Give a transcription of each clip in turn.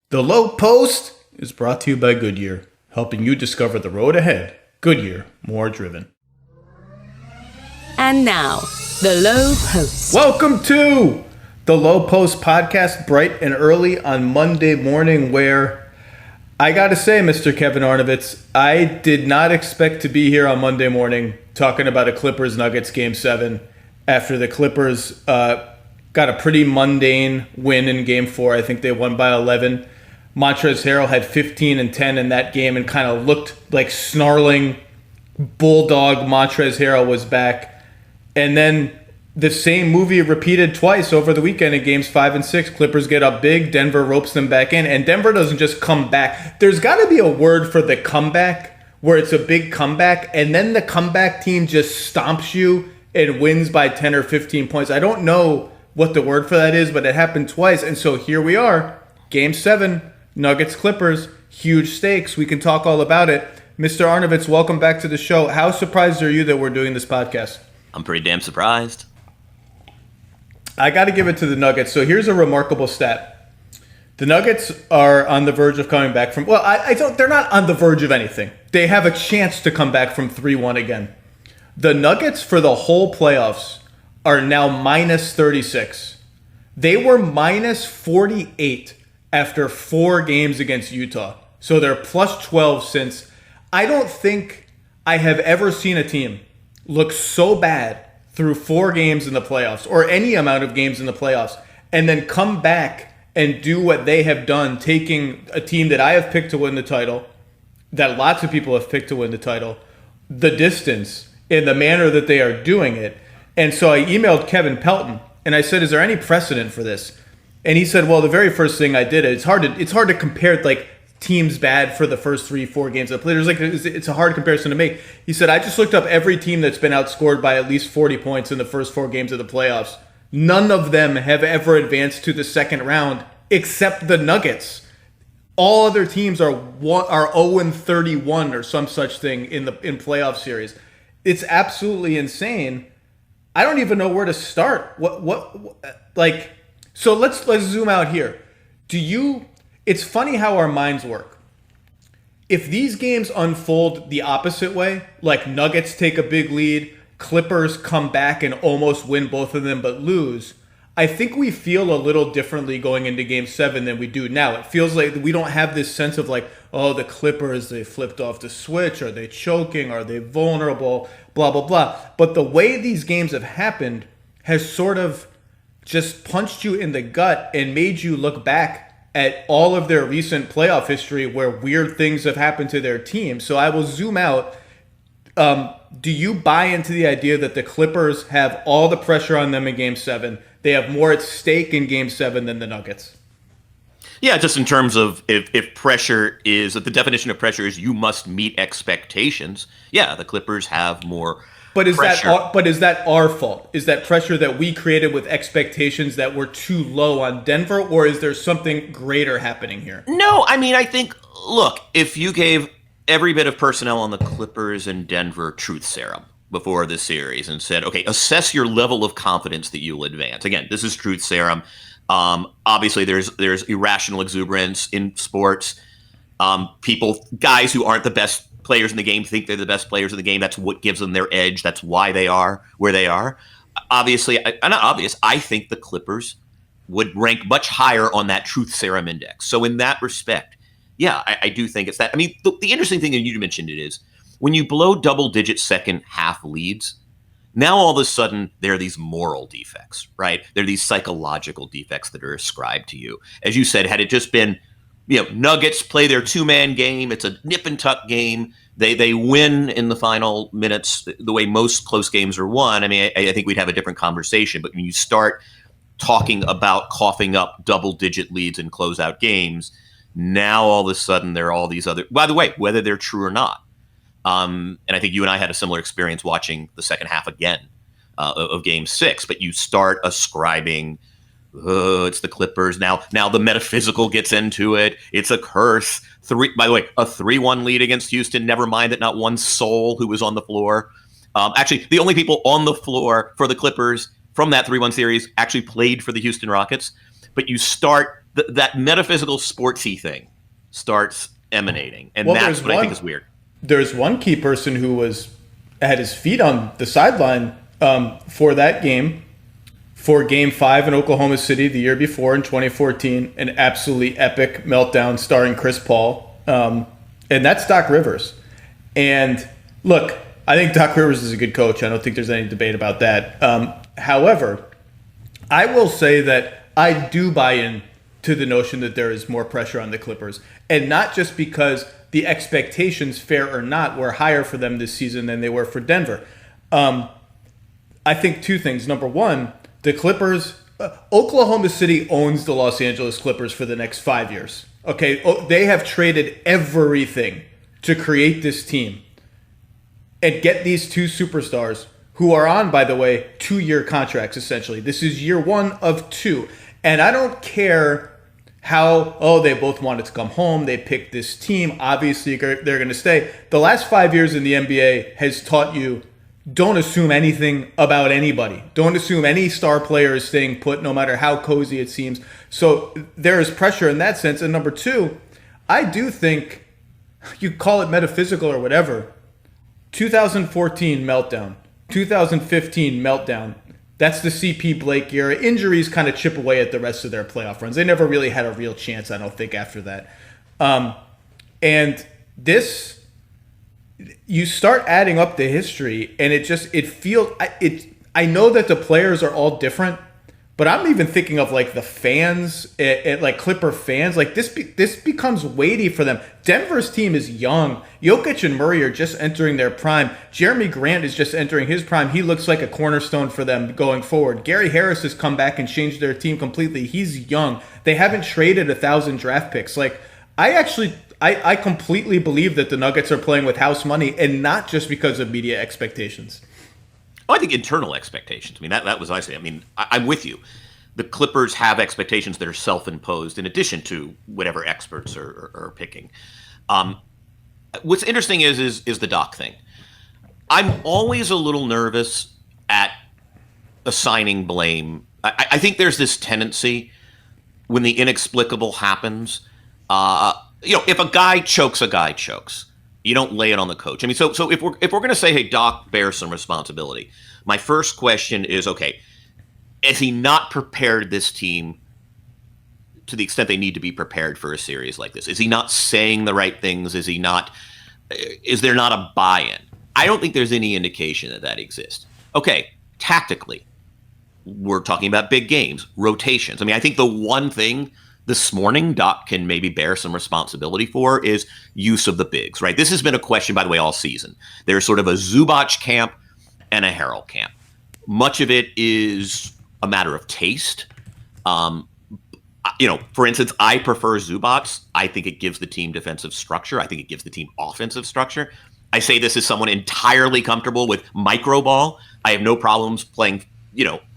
The Lowe Post is brought to you by Goodyear, helping you discover the road ahead. Goodyear, more driven. And now, the Lowe Post. Welcome to the Lowe Post podcast, bright and early on Monday morning, where I got to say, Mr. Kevin Arnovitz, I did not expect to be here on Monday morning talking about a Clippers-Nuggets Game 7 after the Clippers got a pretty mundane win in Game 4. I think they won by 11. Montrezl Harrell had 15 and 10 in that game and kind of looked like snarling bulldog Montrezl Harrell was back. And then the same movie repeated twice over the weekend in Games 5 and 6. Clippers get up big, Denver ropes them back in, and Denver doesn't just come back. There's got to be a word for the comeback where it's a big comeback, and then the comeback team just stomps you and wins by 10 or 15 points. I don't know what the word for that is, but it happened twice. And so here we are, Game 7, Nuggets Clippers, huge stakes. We can talk all about it. Mr. Arnovitz, welcome back to the show. How surprised are you that we're doing this podcast? I'm pretty damn surprised. I got to give it to the Nuggets. So here's a remarkable stat. The Nuggets are on the verge of coming back from, well, I don't, they're not on the verge of anything. They have a chance to come back from 3-1 again. The Nuggets for the whole playoffs are now minus 36. They were minus 48 after 4 games against Utah. So they're plus 12 since. I don't think I have ever seen a team look so bad through 4 games in the playoffs or any amount of games in the playoffs and then come back and do what they have done, taking a team that I have picked to win the title, that lots of people have picked to win the title, the distance in the manner that they are doing it. And so I emailed Kevin Pelton and I said, is there any precedent for this? And he said, well, the very first thing I did, it's hard to compare like teams bad for the first 3-4 games of play. It's a hard comparison to make. He said, I just looked up every team that's been outscored by at least 40 points in the first 4 games of the playoffs. None of them have ever advanced to the second round except the Nuggets. All other teams are 0-31 or some such thing in playoff series. It's absolutely insane. I don't even know where to start. So let's zoom out here. It's funny how our minds work. If these games unfold the opposite way, like Nuggets take a big lead, Clippers come back and almost win both of them but lose, I think we feel a little differently going into Game 7 than we do now. It feels like we don't have this sense of like, oh, the Clippers, they flipped off the switch. Are they choking? Are they vulnerable? Blah, blah, blah. But the way these games have happened has sort of just punched you in the gut and made you look back at all of their recent playoff history where weird things have happened to their team. So I will zoom out. Do you buy into the idea that the Clippers have all the pressure on them in Game 7? They have more at stake in Game 7 than the Nuggets? Yeah, just in terms of if pressure is, if the definition of pressure is you must meet expectations, yeah, the Clippers have more pressure. Is that our fault? Is that pressure that we created with expectations that were too low on Denver, or is there something greater happening here? No, I mean, I think, look, if you gave every bit of personnel on the Clippers and Denver truth serum before this series and said, okay, assess your level of confidence that you'll advance. Again, this is truth serum. Obviously, there's irrational exuberance in sports. Guys who aren't the best players in the game think they're the best players in the game. That's what gives them their edge. That's why they are where they are. Obviously, I think the Clippers would rank much higher on that truth serum index. So in that respect, yeah, I do think it's that. I mean, the interesting thing, and you mentioned it, is when you blow double-digit second half leads, now all of a sudden there are these moral defects, right? There are these psychological defects that are ascribed to you. As you said, had it just been, Nuggets play their 2-man game, it's a nip and tuck game, they win in the final minutes the way most close games are won. I mean, I think we'd have a different conversation. But when you start talking about coughing up double-digit leads in closeout games, now all of a sudden there are all these other, by the way, whether they're true or not. And I think you and I had a similar experience watching the second half again of Game 6. But you start ascribing, it's the Clippers. Now the metaphysical gets into it. It's a curse. By the way, a 3-1 lead against Houston. Never mind that not one soul who was on the floor. Actually, the only people on the floor for the Clippers from that 3-1 series actually played for the Houston Rockets. But you start that metaphysical sportsy thing starts emanating, and Well, that's what I think is weird. There's one key person who had his feet on the sideline for that game, for Game 5 in Oklahoma City the year before in 2014, an absolutely epic meltdown starring Chris Paul, and that's Doc Rivers. And look, I think Doc Rivers is a good coach. I don't think there's any debate about that. However, I will say that I do buy in to the notion that there is more pressure on the Clippers, and not just because the expectations, fair or not, were higher for them this season than they were for Denver. I think two things. Number one, the Clippers, Oklahoma City owns the Los Angeles Clippers for the next 5 years. Okay, they have traded everything to create this team and get these two superstars who are on, by the way, 2-year contracts, essentially. This is year 1 of 2. And I don't care how, they both wanted to come home. They picked this team. Obviously, they're going to stay. The last 5 years in the NBA has taught you, don't assume anything about anybody. Don't assume any star player is staying put, no matter how cozy it seems. So there is pressure in that sense. And number two, I do think, you call it metaphysical or whatever, 2014 meltdown, 2015 meltdown. That's the CP Blake era. Injuries kind of chip away at the rest of their playoff runs. They never really had a real chance, I don't think, after that. And this, you start adding up the history, and I know that the players are all different, but I'm even thinking of like the fans, like Clipper fans. Like this becomes weighty for them. Denver's team is young. Jokic and Murray are just entering their prime. Jeremy Grant is just entering his prime. He looks like a cornerstone for them going forward. Gary Harris has come back and changed their team completely. He's young. They haven't traded 1,000 draft picks. Like I completely believe that the Nuggets are playing with house money, and not just because of media expectations. Oh, I think internal expectations. I mean, that was I say. I mean, I'm with you. The Clippers have expectations that are self-imposed in addition to whatever experts are picking. What's interesting is the Doc thing. I'm always a little nervous at assigning blame. I think there's this tendency when the inexplicable happens. If a guy chokes. You don't lay it on the coach. I mean, so if we're going to say, hey, Doc bears some responsibility, my first question is, okay, has he not prepared this team to the extent they need to be prepared for a series like this? Is he not saying the right things? Is there not a buy-in? I don't think there's any indication that exists. Okay, tactically, we're talking about big games, rotations. I mean, I think the one thing this morning Doc can maybe bear some responsibility for is use of the bigs, right? This has been a question, by the way, all season. There's sort of a Zubac camp and a Harrell camp. Much of it is a matter of taste. For instance, I prefer Zubac. I think it gives the team defensive structure. I think it gives the team offensive structure. I say this as someone entirely comfortable with micro ball. I have no problems playing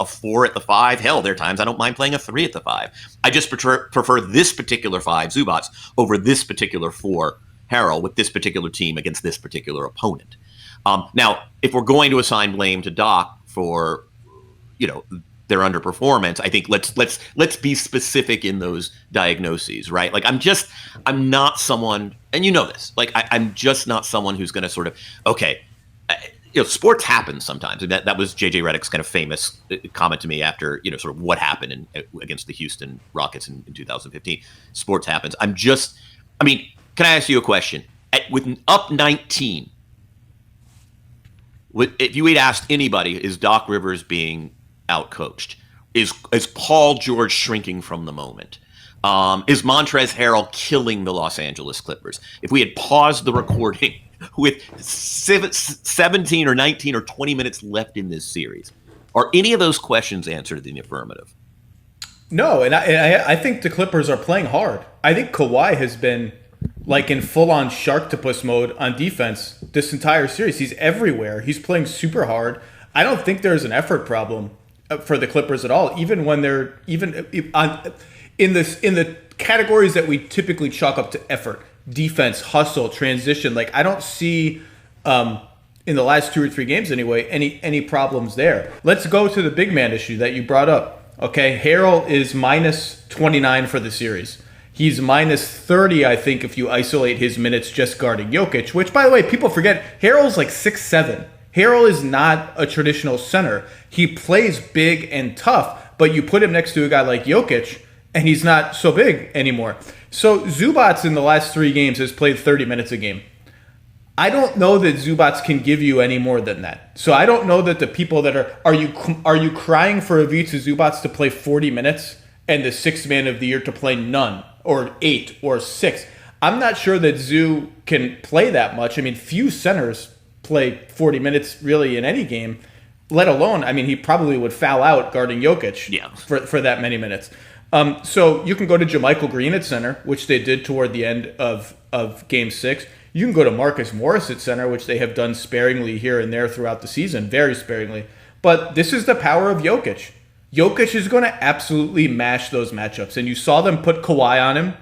a 4 at the 5. Hell, there are times I don't mind playing a 3 at the 5. I just prefer this particular 5, Zubac, over this particular 4, Harrell, with this particular team against this particular opponent. Now, if we're going to assign blame to Doc for, their underperformance, I think let's be specific in those diagnoses, right? Like I'm not someone, and you know this, like I'm just not someone who's going to sort of, okay, sports happen sometimes. And that was JJ Redick's kind of famous comment to me after, sort of what happened against the Houston Rockets in 2015. Sports happens. Can I ask you a question? With up 19, if you had asked anybody, is Doc Rivers being outcoached? Is Paul George shrinking from the moment? Is Montrezl Harrell killing the Los Angeles Clippers? If we had paused the recording with 17 or 19 or 20 minutes left in this series, are any of those questions answered in the affirmative? No, and I think the Clippers are playing hard. I think Kawhi has been like in full-on Sharktopus mode on defense this entire series. He's everywhere. He's playing super hard. I don't think there's an effort problem for the Clippers at all, even when they're in the categories that we typically chalk up to effort. Defense, hustle, transition. Like I don't see in the last 2 or 3 games anyway any problems there. Let's go to the big man issue that you brought up. Okay, Harrell is minus 29 for the series. He's minus 30, I think, if you isolate his minutes just guarding Jokic, which, by the way, people forget, Harrell's like 6'7". Harrell is not a traditional center. He plays big and tough, but you put him next to a guy like Jokic, and he's not so big anymore. So Zubats in the last 3 games has played 30 minutes a game. I don't know that Zubats can give you any more than that. So I don't know that the people that are you crying for Ivica Zubats to play 40 minutes and the 6th man of the year to play none or 8 or 6? I'm not sure that Zoo can play that much. I mean, few centers play 40 minutes really in any game, let alone, I mean, he probably would foul out guarding Jokic for that many minutes. So you can go to JaMychal Green at center, which they did toward the end of Game 6. You can go to Marcus Morris at center, which they have done sparingly here and there throughout the season, very sparingly. But this is the power of Jokic. Jokic is going to absolutely mash those matchups. And you saw them put Kawhi on him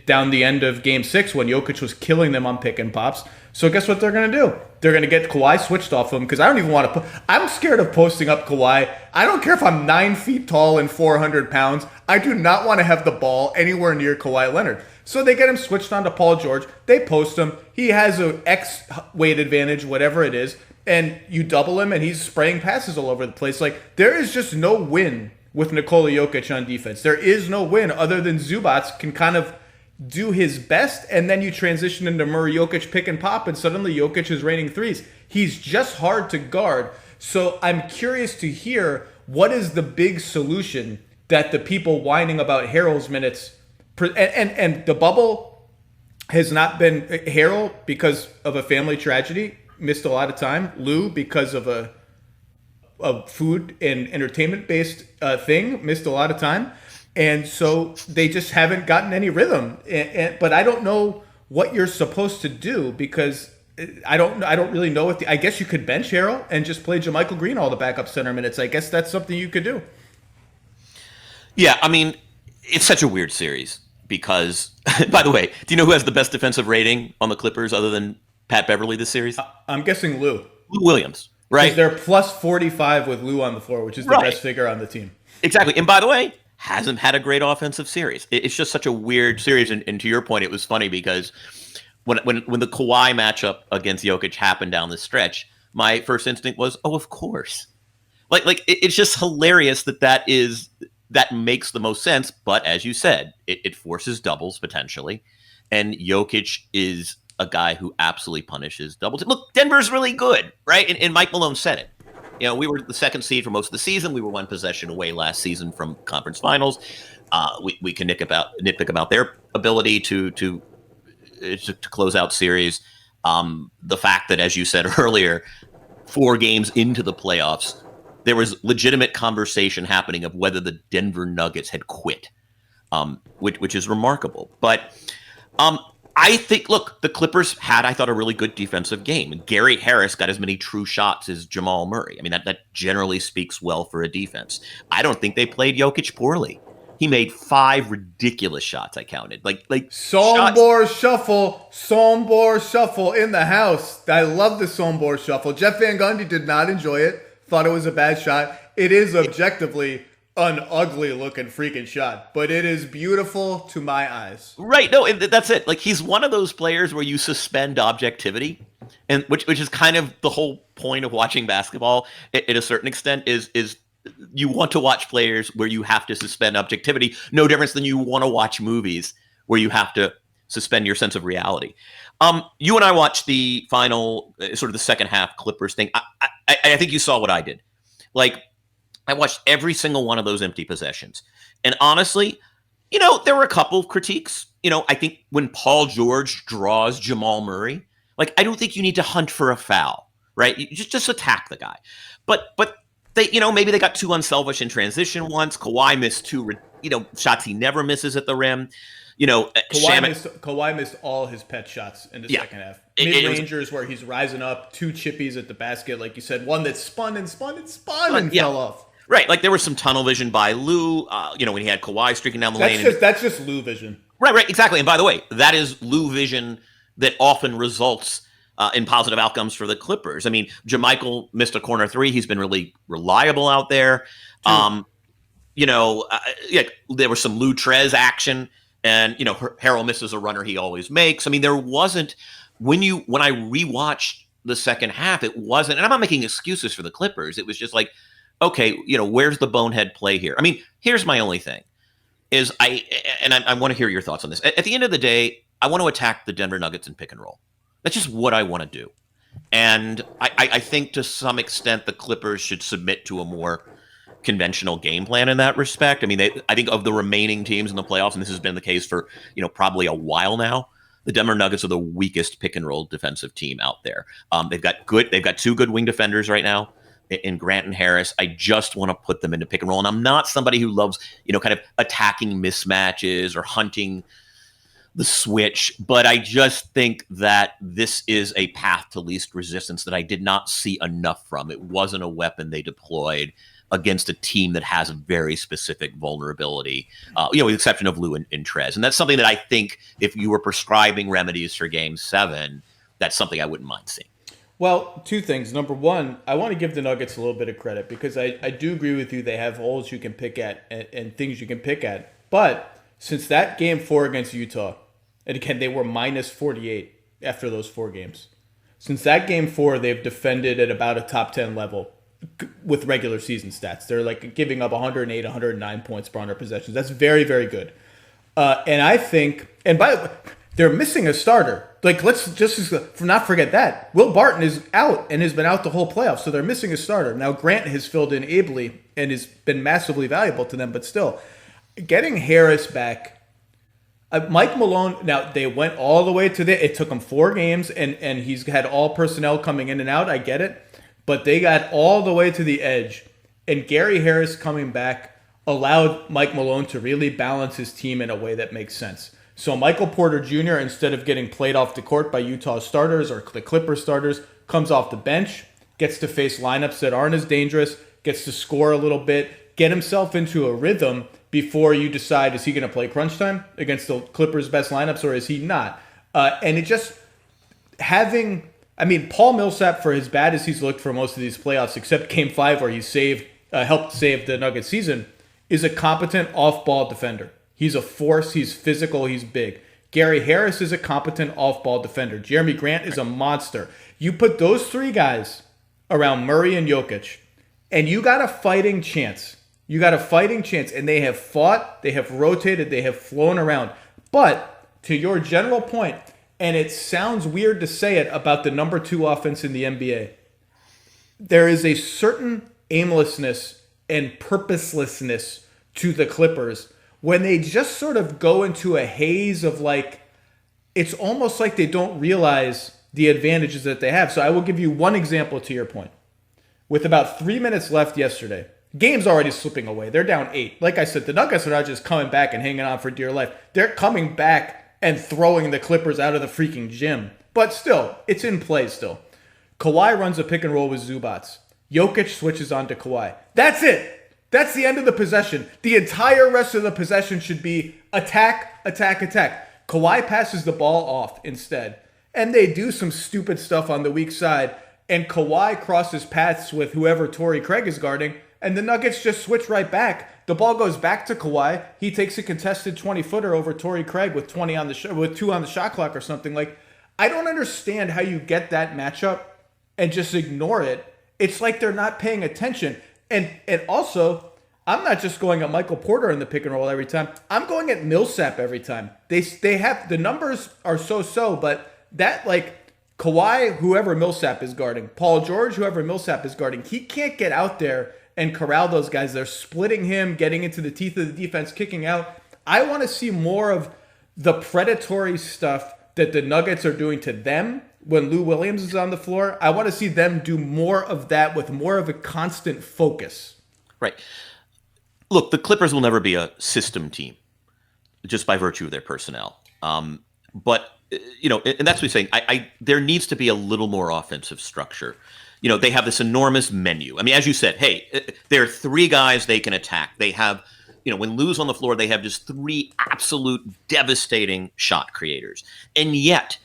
down the end of Game 6 when Jokic was killing them on pick and pops. So guess what they're going to do? They're going to get Kawhi switched off him because I don't even want to I'm scared of posting up Kawhi. I don't care if I'm 9 feet tall and 400 pounds. I do not want to have the ball anywhere near Kawhi Leonard. So they get him switched on to Paul George. They post him. He has an X weight advantage, whatever it is. And you double him and he's spraying passes all over the place. Like, there is just no win with Nikola Jokic on defense. There is no win other than Zubats can kind of do his best, and then you transition into Murray Jokic pick and pop, and suddenly Jokic is raining threes. He's just hard to guard. So I'm curious to hear what is the big solution that the people whining about Harrell's minutes, and the bubble has not been Harrell because of a family tragedy, missed a lot of time. Lowe because of a food and entertainment based thing, missed a lot of time. And so they just haven't gotten any rhythm. But I don't know what you're supposed to do because I don't really know what I guess you could bench Harrell and just play JaMychal Green all the backup center minutes. I guess that's something you could do. Yeah, I mean, it's such a weird series because, by the way, do you know who has the best defensive rating on the Clippers other than Pat Beverly this series? I'm guessing Lowe. Lou Williams, right? They're plus 45 with Lowe on the floor, which is the best figure on the team. Exactly. And by the way, hasn't had a great offensive series. It's just such a weird series. And to your point, it was funny because when the Kawhi matchup against Jokic happened down the stretch, my first instinct was, oh, of course. Like it's just hilarious that makes the most sense. But as you said, it forces doubles potentially. And Jokic is a guy who absolutely punishes doubles. Look, Denver's really good, right? And Mike Malone said it. You know, we were the second seed for most of the season. We were 1 possession away last season from conference finals. We can nitpick about their ability to close out series. The fact that, as you said earlier, 4 games into the playoffs, there was legitimate conversation happening of whether the Denver Nuggets had quit, which is remarkable. But I think, look, the Clippers had, I thought, a really good defensive game. Gary Harris got as many true shots as Jamal Murray. I mean, that generally speaks well for a defense. I don't think they played Jokic poorly. He made 5 ridiculous shots, I counted. Like Sombor shuffle in the house. I love the Sombor shuffle. Jeff Van Gundy did not enjoy it. Thought it was a bad shot. It is objectively an ugly looking freaking shot, but it is beautiful to my eyes. Right. No, that's it. Like, he's one of those players where you suspend objectivity, and which is kind of the whole point of watching basketball at a certain extent is you want to watch players where you have to suspend objectivity. No difference than you want to watch movies where you have to suspend your sense of reality. You and I watched the final, sort of the second half Clippers thing. I think you saw what I did. Like, I watched every single one of those empty possessions. And honestly, you know, there were a couple of critiques. You know, I think when Paul George draws Jamal Murray, like, I don't think you need to hunt for a foul, right? You just attack the guy. But they, you know, maybe they got too unselfish in transition once. Kawhi missed 2, you know, shots he never misses at the rim. You know, Kawhi missed all his pet shots in the second half. Mid-rangers where he's rising up, 2 chippies at the basket, like you said, one that spun and fell off. Right, like there was some tunnel vision by Lowe, you know, when he had Kawhi streaking down the lane. That's just Lowe vision. Right, exactly. And by the way, that is Lowe vision that often results in positive outcomes for the Clippers. I mean, JaMychal missed a corner 3. He's been really reliable out there. Yeah, there was some Lou Trez action, and Harrell misses a runner he always makes. I mean, there wasn't when I rewatched the second half, it wasn't, and I'm not making excuses for the Clippers. It was just like, okay, where's the bonehead play here? I mean, here's my only thing is I want to hear your thoughts on this. At the end of the day, I want to attack the Denver Nuggets in pick and roll. That's just what I want to do. And I think to some extent the Clippers should submit to a more conventional game plan in that respect. I mean, I think of the remaining teams in the playoffs, and this has been the case for probably a while now, the Denver Nuggets are the weakest pick and roll defensive team out there. They've got two good wing defenders right now in Grant and Harris. I just want to put them into pick and roll, and I'm not somebody who loves kind of attacking mismatches or hunting the switch, but I just think that this is a path to least resistance that I did not see enough from. It wasn't a weapon they deployed against a team that has a very specific vulnerability, with the exception of Lou and Trez. And that's something that I think if you were prescribing remedies for Game 7, that's something I wouldn't mind seeing. Well, two things. Number one, I want to give the Nuggets a little bit of credit because I do agree with you. They have holes you can pick at and things you can pick at. But since that Game 4 against Utah, and again, they were minus 48 after those 4 games. Since that Game 4, they've defended at about a top 10 level with regular season stats. They're like giving up 108, 109 points per 100 possessions. That's very, very good. And I think, and by the way, they're missing a starter. Like, let's just not forget that. Will Barton is out and has been out the whole playoff, so they're missing a starter. Now, Grant has filled in ably and has been massively valuable to them, but still, getting Harris back, Mike Malone, now they went all the way to it took him 4 games, and he's had all personnel coming in and out, I get it, but they got all the way to the edge, and Gary Harris coming back allowed Mike Malone to really balance his team in a way that makes sense. So Michael Porter Jr., instead of getting played off the court by Utah starters or the Clippers starters, comes off the bench, gets to face lineups that aren't as dangerous, gets to score a little bit, get himself into a rhythm before you decide, is he going to play crunch time against the Clippers' best lineups or is he not? And it just having, Paul Millsap, for as bad as he's looked for most of these playoffs, except Game 5 where he helped save the Nuggets season, is a competent off-ball defender. He's a force. He's physical. He's big. Gary Harris is a competent off-ball defender. Jeremy Grant is a monster. You put those 3 guys around Murray and Jokic, and you got a fighting chance. You got a fighting chance, and they have fought, they have rotated, they have flown around. But to your general point, and it sounds weird to say it about the number 2 offense in the NBA, there is a certain aimlessness and purposelessness to the Clippers when they just sort of go into a haze of like, it's almost like they don't realize the advantages that they have. So I will give you one example to your point. With about 3 minutes left yesterday, game's already slipping away. They're down 8. Like I said, the Nuggets are not just coming back and hanging on for dear life. They're coming back and throwing the Clippers out of the freaking gym. But still, it's in play still. Kawhi runs a pick and roll with Zubats. Jokic switches on to Kawhi. That's it. That's the end of the possession. The entire rest of the possession should be attack, attack, attack. Kawhi passes the ball off instead. And they do some stupid stuff on the weak side. And Kawhi crosses paths with whoever Torrey Craig is guarding. And the Nuggets just switch right back. The ball goes back to Kawhi. He takes a contested 20-footer over Torrey Craig with 2 on the shot clock or something. Like, I don't understand how you get that matchup and just ignore it. It's like they're not paying attention. And also, I'm not just going at Michael Porter in the pick and roll every time. I'm going at Millsap every time. They have the numbers are so, but that like Kawhi, whoever Millsap is guarding, Paul George, whoever Millsap is guarding, he can't get out there and corral those guys. They're splitting him, getting into the teeth of the defense, kicking out. I want to see more of the predatory stuff that the Nuggets are doing to them when Lou Williams is on the floor. I want to see them do more of that with more of a constant focus. Right. Look, the Clippers will never be a system team just by virtue of their personnel. But, and that's what we're saying. There needs to be a little more offensive structure. They have this enormous menu. I mean, as you said, hey, there are 3 guys they can attack. They have, when Lou's on the floor, they have just 3 absolute devastating shot creators. And yet,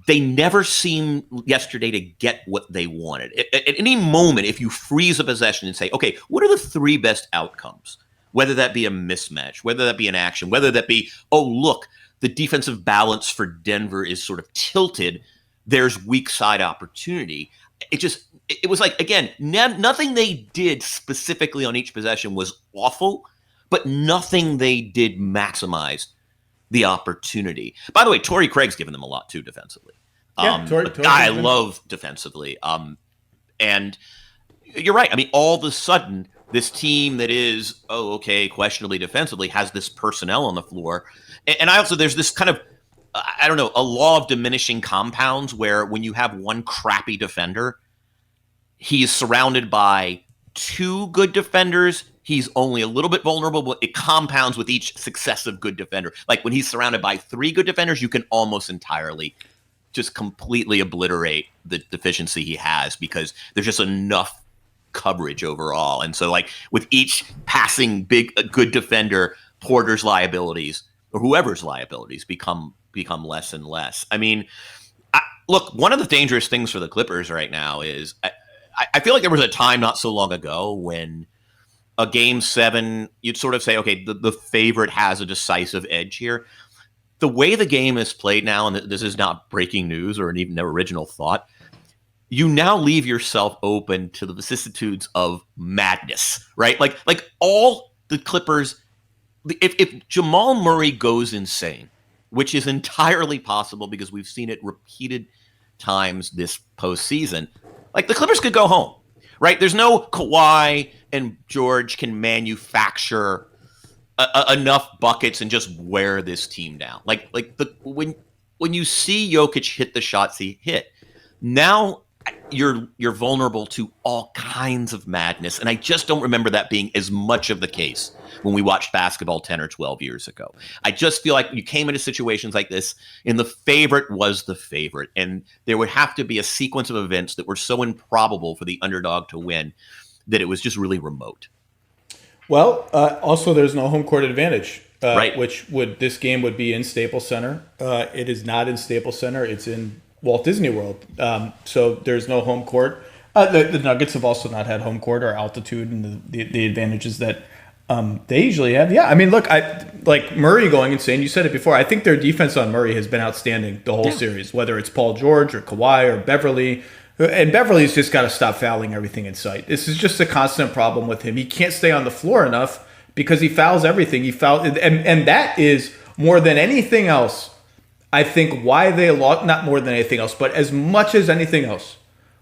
they never seemed yesterday to get what they wanted. At any moment, if you freeze a possession and say, okay, what are the 3 best outcomes? whether that be a mismatch, whether that be an action, whether that be, oh, look, the defensive balance for Denver is sort of tilted. There's weak side opportunity. It was like, again, nothing they did specifically on each possession was awful, but nothing they did maximized the opportunity. By the way, Torrey Craig's given them a lot too defensively. Torrey I love defensively. And you're right. I mean, all of a sudden, this team that is, questionably defensively has this personnel on the floor. And I also, there's this kind of, I don't know, a law of diminishing compounds where when you have one crappy defender, he is surrounded by two good defenders. He's only a little bit vulnerable, but it compounds with each successive good defender. Like when he's surrounded by three good defenders, you can almost entirely just completely obliterate the deficiency he has because there's just enough coverage overall. And so like with each passing good defender, Porter's liabilities or whoever's liabilities become less and less. I mean, look, one of the dangerous things for the Clippers right now is I feel like there was a time not so long ago when a game 7, you'd sort of say, okay, the favorite has a decisive edge here. The way the game is played now, and this is not breaking news or even an original thought, you now leave yourself open to the vicissitudes of madness, right? Like all the Clippers, if Jamal Murray goes insane, which is entirely possible because we've seen it repeated times this postseason, like the Clippers could go home, right? There's no Kawhi and George can manufacture enough buckets and just wear this team down. When you see Jokic hit the shots he hit, now you're vulnerable to all kinds of madness. And I just don't remember that being as much of the case when we watched basketball 10 or 12 years ago. I just feel like you came into situations like this and the favorite was the favorite. And there would have to be a sequence of events that were so improbable for the underdog to win that it was just really remote. Well, also there's no home court advantage, right. This game would be in Staples Center. It is not in Staples Center. It's in Walt Disney World. So there's no home court. The Nuggets have also not had home court or altitude and the advantages that they usually have. Yeah, I mean, look, like Murray going insane. You said it before. I think their defense on Murray has been outstanding the whole series, whether it's Paul George or Kawhi or Beverly. And Beverly's just got to stop fouling everything in sight. This is just a constant problem with him. He can't stay on the floor enough because he fouls everything. And that is more than anything else. I think why they lost, not more than anything else, but as much as anything else,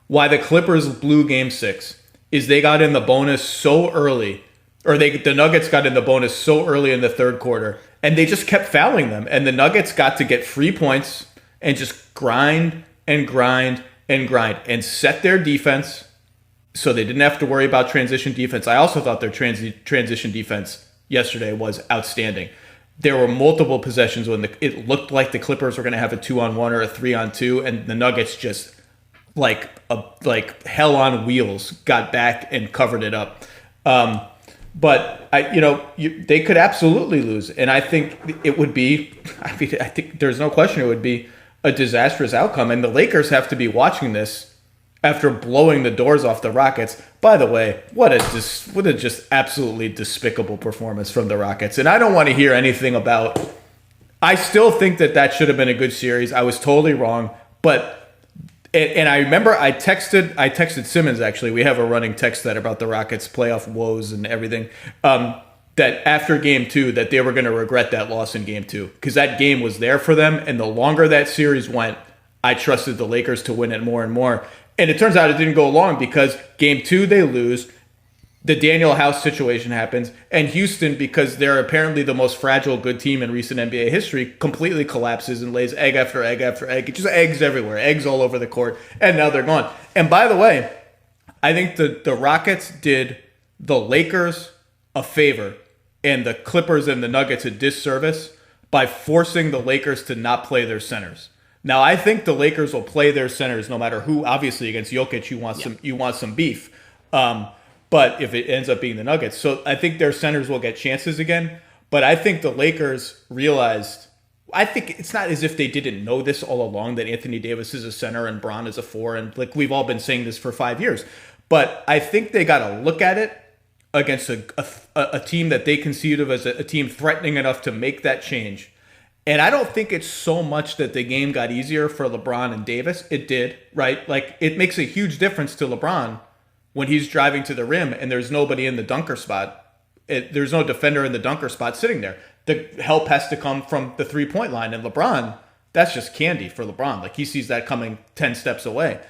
why the Clippers blew Game 6 is they got in the bonus so early, or the Nuggets got in the bonus so early in the third quarter, and they just kept fouling them. And the Nuggets got to get free points and just grind and set their defense so they didn't have to worry about transition defense. I also thought their transition defense yesterday was outstanding. There were multiple possessions when it looked like the Clippers were going to have a 2-on-1 or a 3-on-2, and the Nuggets just like hell on wheels got back and covered it up. But they could absolutely lose, and I think it would be. I think there's no question it would be a disastrous outcome, and the Lakers have to be watching this after blowing the doors off the Rockets. By the way, what a just absolutely despicable performance from the Rockets. And I don't want to hear anything about. I still think that should have been a good series. I was totally wrong, but and I remember I texted Simmons actually. We have a running text thread about the Rockets playoff woes and everything. That after Game 2, that they were going to regret that loss in Game 2 because that game was there for them, and the longer that series went, I trusted the Lakers to win it more and more. And it turns out it didn't go long because Game 2 they lose, the Daniel House situation happens, and Houston, because they're apparently the most fragile good team in recent NBA history, completely collapses and lays egg after egg after egg. It's just eggs everywhere, eggs all over the court, and now they're gone. And by the way, I think the Rockets did the Lakers a favor and the Clippers and the Nuggets a disservice by forcing the Lakers to not play their centers. Now, I think the Lakers will play their centers no matter who. Obviously, against Jokic, you want some beef. But if it ends up being the Nuggets, so I think their centers will get chances again. But I think the Lakers realized. I think it's not as if they didn't know this all along that Anthony Davis is a center and Bron is a 4, and like we've all been saying this for 5 years. But I think they got to look at it against a team that they conceive of as a team threatening enough to make that change. And I don't think it's so much that the game got easier for LeBron and Davis. It did, right? Like, it makes a huge difference to LeBron when he's driving to the rim and there's nobody in the dunker spot. There's no defender in the dunker spot sitting there. The help has to come from the three-point line. And LeBron, that's just candy for LeBron. Like, he sees that coming 10 steps away.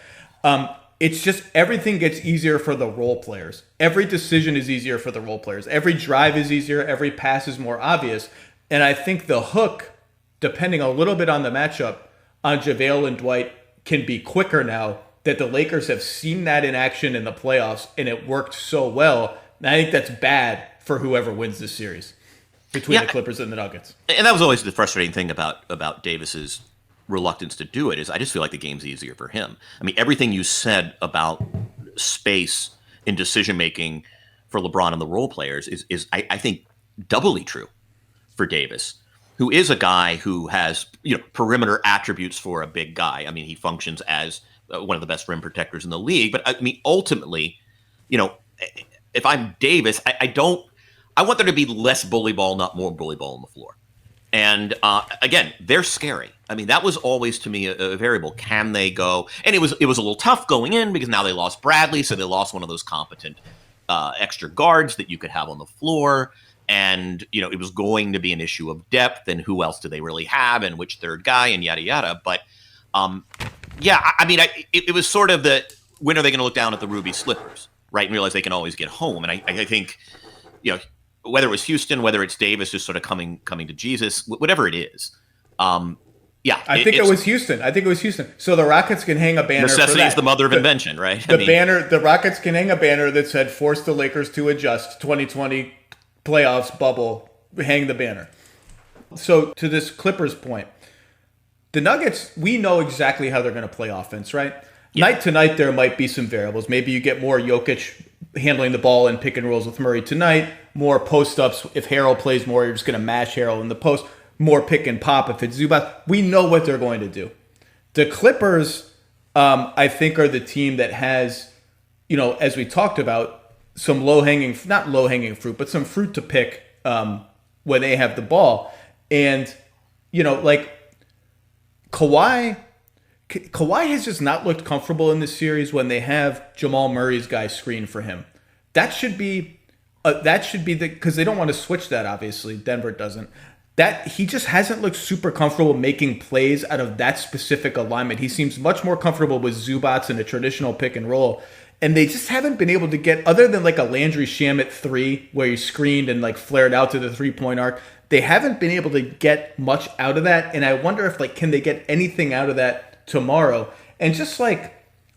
It's just everything gets easier for the role players. Every decision is easier for the role players. Every drive is easier. Every pass is more obvious. And I think the hook, depending a little bit on the matchup, on JaVale and Dwight can be quicker now that the Lakers have seen that in action in the playoffs, and it worked so well. And I think that's bad for whoever wins this series between the Clippers and the Nuggets. And that was always the frustrating thing about Davis's reluctance to do it, is I just feel like the game's easier for him. I mean, everything you said about space in decision-making for LeBron and the role players is I think, doubly true for Davis, who is a guy who has, perimeter attributes for a big guy. I mean, he functions as one of the best rim protectors in the league. But I mean, ultimately, if I'm Davis, I want there to be less bully ball, not more bully ball on the floor. And again, they're scary. I mean, that was always to me a variable. Can they go? And it was a little tough going in because now they lost Bradley, so they lost one of those competent extra guards that you could have on the floor. And, it was going to be an issue of depth and who else do they really have and which third guy and yada, yada. But, it was sort of when are they going to look down at the ruby slippers, right, and realize they can always get home? And I think, whether it was Houston, whether it's Davis just sort of coming to Jesus, whatever it is. I think it was Houston. So the Rockets can hang a banner. Necessity is the mother of invention, right? The Rockets can hang a banner that said, force the Lakers to adjust, 2020 playoffs bubble, hang the banner. So to this Clippers point, the Nuggets, we know exactly how they're going to play offense, right? Yeah. Night to night, there might be some variables. Maybe you get more Jokic handling the ball and pick and rolls with Murray tonight, more post-ups. If Harrell plays more, you're just going to mash Harrell in the post. More pick and pop if it's Zubac. We know what they're going to do. The Clippers, I think, are the team that has, as we talked about, some not low-hanging fruit, but some fruit to pick when they have the ball. And, Kawhi has just not looked comfortable in this series when they have Jamal Murray's guy screen for him. That should be because they don't want to switch that, obviously. Denver doesn't. That he just hasn't looked super comfortable making plays out of that specific alignment. He seems much more comfortable with Zubats in a traditional pick and roll. And they just haven't been able to get, other than like a Landry Shamet 3 where he screened and like flared out to the 3-point arc, they haven't been able to get much out of that. And I wonder if can they get anything out of that tomorrow? And just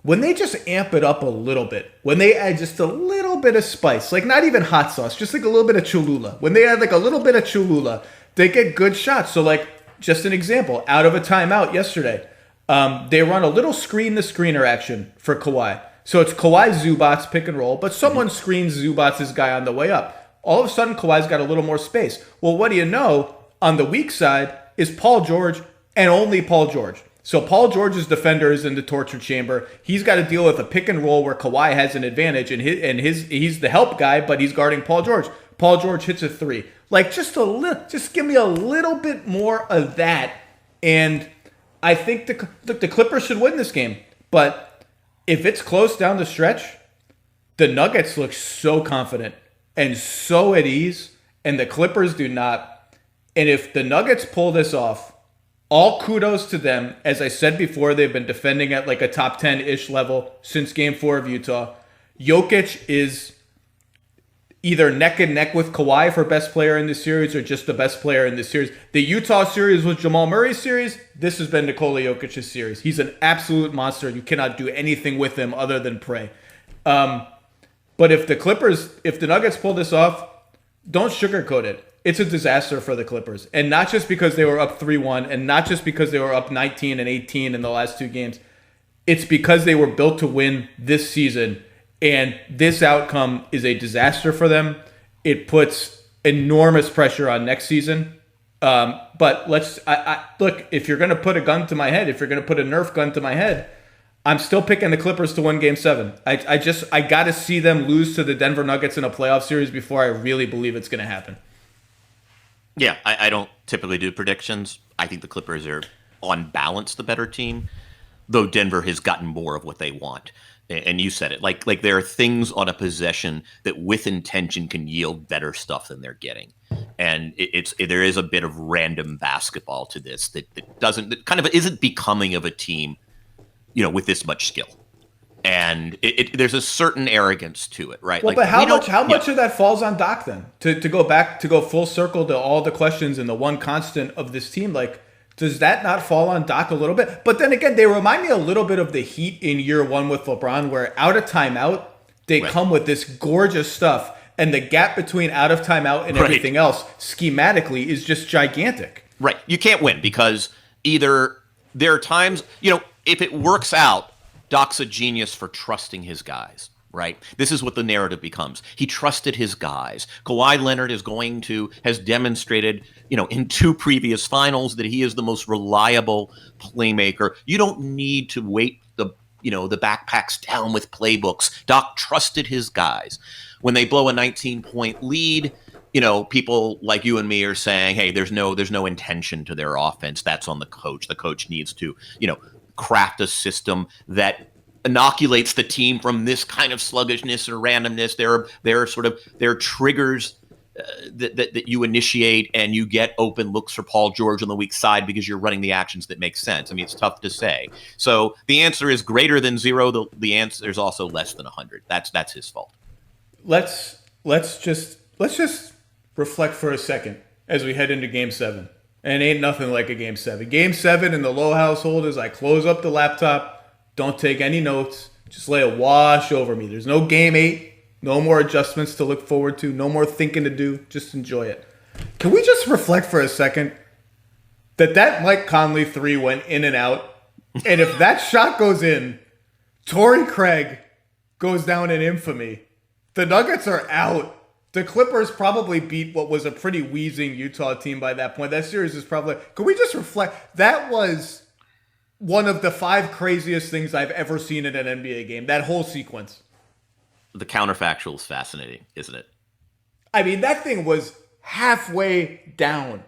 when they just amp it up a little bit, when they add just a little bit of spice, not even hot sauce, just a little bit of Cholula. When they add a little bit of Cholula, they get good shots. So just an example, out of a timeout yesterday, they run a little screen-the-screener action for Kawhi. So it's Kawhi Zubats pick and roll, but someone screens Zubats' guy on the way up. All of a sudden, Kawhi's got a little more space. Well, what do you know? On the weak side is Paul George and only Paul George. So Paul George's defender is in the torture chamber. He's got to deal with a pick and roll where Kawhi has an advantage, and he's the help guy, but he's guarding Paul George. Paul George hits a 3. Just give me a little bit more of that, and I think the Clippers should win this game. But if it's close down the stretch, the Nuggets look so confident and so at ease, and the Clippers do not. And if the Nuggets pull this off, all kudos to them. As I said before, they've been defending at a top 10-ish level since Game 4 of Utah. Jokic is either neck and neck with Kawhi for best player in this series or just the best player in this series. The Utah series was Jamal Murray's series. This has been Nikola Jokic's series. He's an absolute monster. You cannot do anything with him other than pray. But if the Nuggets pull this off, don't sugarcoat it. It's a disaster for the Clippers. And not just because they were up 3-1 and not just because they were up 19 and 18 in the last 2 games. It's because they were built to win this season. And this outcome is a disaster for them. It puts enormous pressure on next season. But look, if you're going to put a gun to my head, if you're going to put a Nerf gun to my head, I'm still picking the Clippers to win Game 7. I got to see them lose to the Denver Nuggets in a playoff series before I really believe it's going to happen. Yeah, I don't typically do predictions. I think the Clippers are, on balance, the better team, though Denver has gotten more of what they want. And you said it. Like there are things on a possession that with intention can yield better stuff than they're getting. And there is a bit of random basketball to this that kind of isn't becoming of a team, with this much skill. And there's a certain arrogance to it, right? Well, but how much of that falls on Doc then? To go full circle to all the questions and the one constant of this team, like, does that not fall on Doc a little bit? But then again, they remind me a little bit of the Heat in year one with LeBron, where out of timeout, they come with this gorgeous stuff, and the gap between out of timeout and everything else, schematically, is just gigantic. Right. You can't win because either there are times, if it works out, Doc's a genius for trusting his guys, right? This is what the narrative becomes. He trusted his guys. Kawhi Leonard has demonstrated, in 2 previous finals that he is the most reliable playmaker. You don't need to weight the backpacks down with playbooks. Doc trusted his guys. When they blow a 19-point lead, people like you and me are saying, hey, there's no intention to their offense. That's on the coach. The coach needs to, craft a system that inoculates the team from this kind of sluggishness or randomness. There are triggers that you initiate, and you get open looks for Paul George on the weak side because you're running the actions that make sense. I mean, it's tough to say. So the answer is greater than 0. The answer is also less than 100. That's his fault. Let's just reflect for a second as we head into Game 7. And ain't nothing like a Game 7. Game 7 in the Lowe household is I close up the laptop, don't take any notes, just let it wash over me. There's no Game 8, no more adjustments to look forward to, no more thinking to do, just enjoy it. Can we just reflect for a second that Mike Conley 3 went in and out, and if that shot goes in, Torrey Craig goes down in infamy. The Nuggets are out. The Clippers probably beat what was a pretty wheezing Utah team by that point. That series is probably... Can we just reflect? That was one of the 5 craziest things I've ever seen in an NBA game. That whole sequence. The counterfactual is fascinating, isn't it? I mean, that thing was halfway down.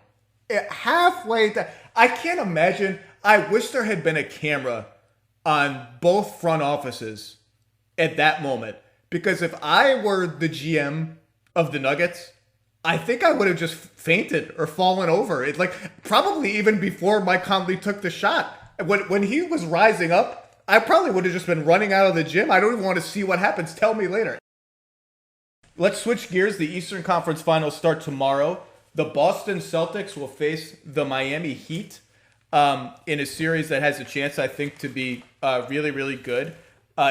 Halfway down. I can't imagine. I wish there had been a camera on both front offices at that moment. Because if I were the GM of the Nuggets, I think I would have just fainted or fallen over. It's like probably even before Mike Conley took the shot. When he was rising up, I probably would have just been running out of the gym. I don't even want to see what happens. Tell me later. Let's switch gears. The Eastern Conference Finals start tomorrow. The Boston Celtics will face the Miami Heat in a series that has a chance, I think, to be really, really good.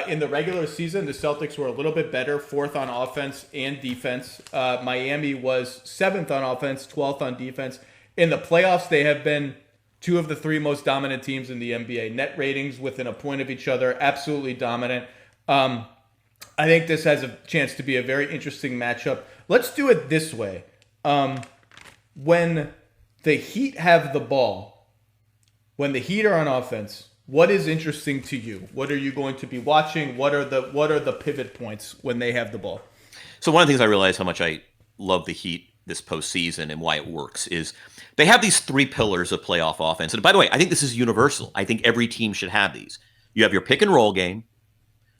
In the regular season, the Celtics were a little bit better, 4th on offense and defense. Miami was 7th on offense, 12th on defense. In the playoffs, they have been 2 of the 3 most dominant teams in the NBA. Net ratings within a point of each other, absolutely dominant. I think this has a chance to be a very interesting matchup. Let's do it this way. When the Heat have the ball, when the Heat are on offense, what is interesting to you? What are you going to be watching? What are the pivot points when they have the ball? So one of the things I realize how much I love the Heat this postseason and why it works is they have these 3 pillars of playoff offense. And by the way, I think this is universal. I think every team should have these. You have your pick and roll game.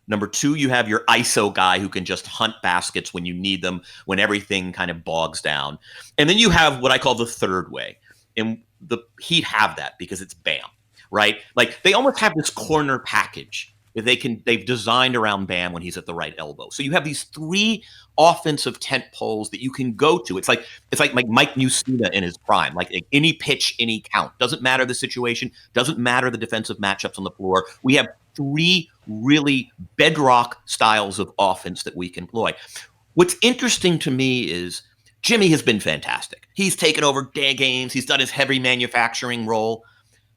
Number 2, you have your ISO guy who can just hunt baskets when you need them, when everything kind of bogs down. And then you have what I call the third way. And the Heat have that because it's Bam. Right? Like they almost have this corner package that they've designed around Bam when he's at the right elbow. So you have these 3 offensive tent poles that you can go to. It's like Mike Musina in his prime, like any pitch, any count. Doesn't matter the situation, doesn't matter the defensive matchups on the floor. We have 3 really bedrock styles of offense that we can employ. What's interesting to me is Jimmy has been fantastic. He's taken over games. He's done his heavy manufacturing role.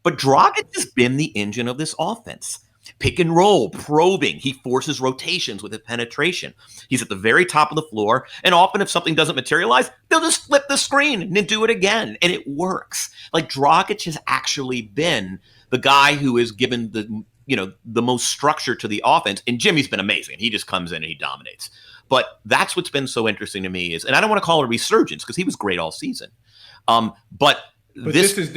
But Dragic has been the engine of this offense. Pick and roll, probing. He forces rotations with his penetration. He's at the very top of the floor. And often if something doesn't materialize, they'll just flip the screen and then do it again. And it works. Like Dragic has actually been the guy who has given the most structure to the offense. And Jimmy's been amazing. He just comes in and he dominates. But that's what's been so interesting to me is, and I don't want to call it a resurgence because he was great all season. But this is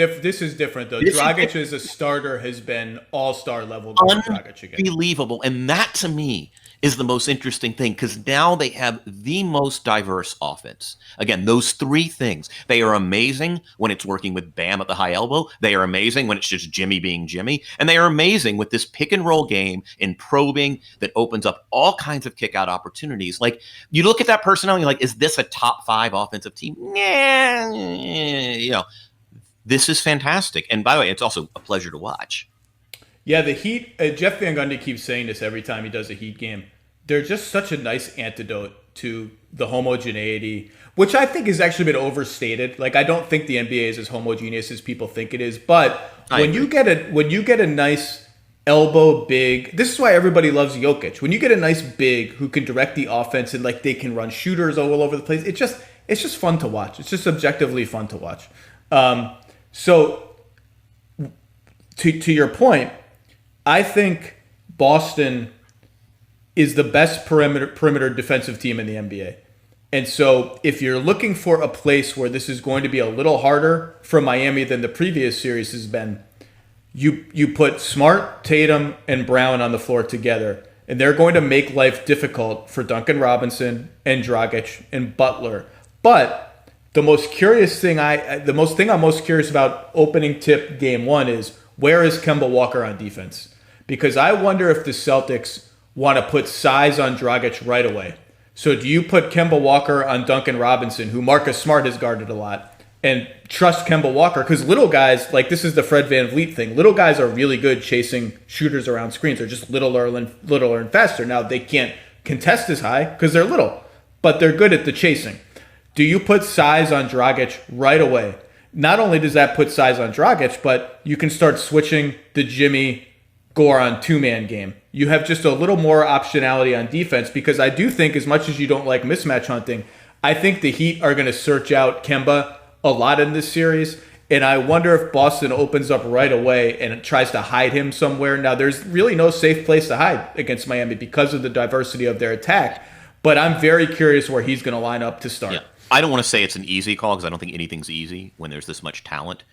different though. Dragic as a starter has been all-star level. Dragic again. Unbelievable. And that to me is the most interesting thing because now they have the most diverse offense. Again, those three things. They are amazing when it's working with Bam at the high elbow. They are amazing when it's just Jimmy being Jimmy. And they are amazing with this pick and roll game in probing that opens up all kinds of kick out opportunities. Like you look at that personnel and you're like, is this a top 5 offensive team? Nah, this is fantastic. And by the way, it's also a pleasure to watch. Yeah, the Heat, Jeff Van Gundy keeps saying this every time he does a Heat game. They're just such a nice antidote to the homogeneity, which I think has actually been overstated. Like, I don't think the NBA is as homogeneous as people think it is. But when you get a nice elbow big, this is why everybody loves Jokic. When you get a nice big who can direct the offense and like they can run shooters all over the place, it's just fun to watch. It's just objectively fun to watch. So to your point, I think Boston is the best perimeter defensive team in the NBA. And so if you're looking for a place where this is going to be a little harder for Miami than the previous series has been, you put Smart, Tatum, and Brown on the floor together, and they're going to make life difficult for Duncan Robinson and Dragic and Butler. But the thing I'm most curious about opening tip game 1 is, where is Kemba Walker on defense? Because I wonder if the Celtics want to put size on Dragic right away. So do you put Kemba Walker on Duncan Robinson, who Marcus Smart has guarded a lot, and trust Kemba Walker? Because little guys, like this is the Fred VanVleet thing, little guys are really good chasing shooters around screens. They're just littler and faster. Now, they can't contest as high because they're little, but they're good at the chasing. Do you put size on Dragic right away? Not only does that put size on Dragic, but you can start switching the Jimmy Goran 2-man game. You have just a little more optionality on defense, because I do think, as much as you don't like mismatch hunting, I think the Heat are going to search out Kemba a lot in this series, and I wonder if Boston opens up right away and tries to hide him somewhere. Now, there's really no safe place to hide against Miami because of the diversity of their attack, but I'm very curious where he's going to line up to start. Yeah. I don't want to say it's an easy call because I don't think anything's easy when there's this much talent,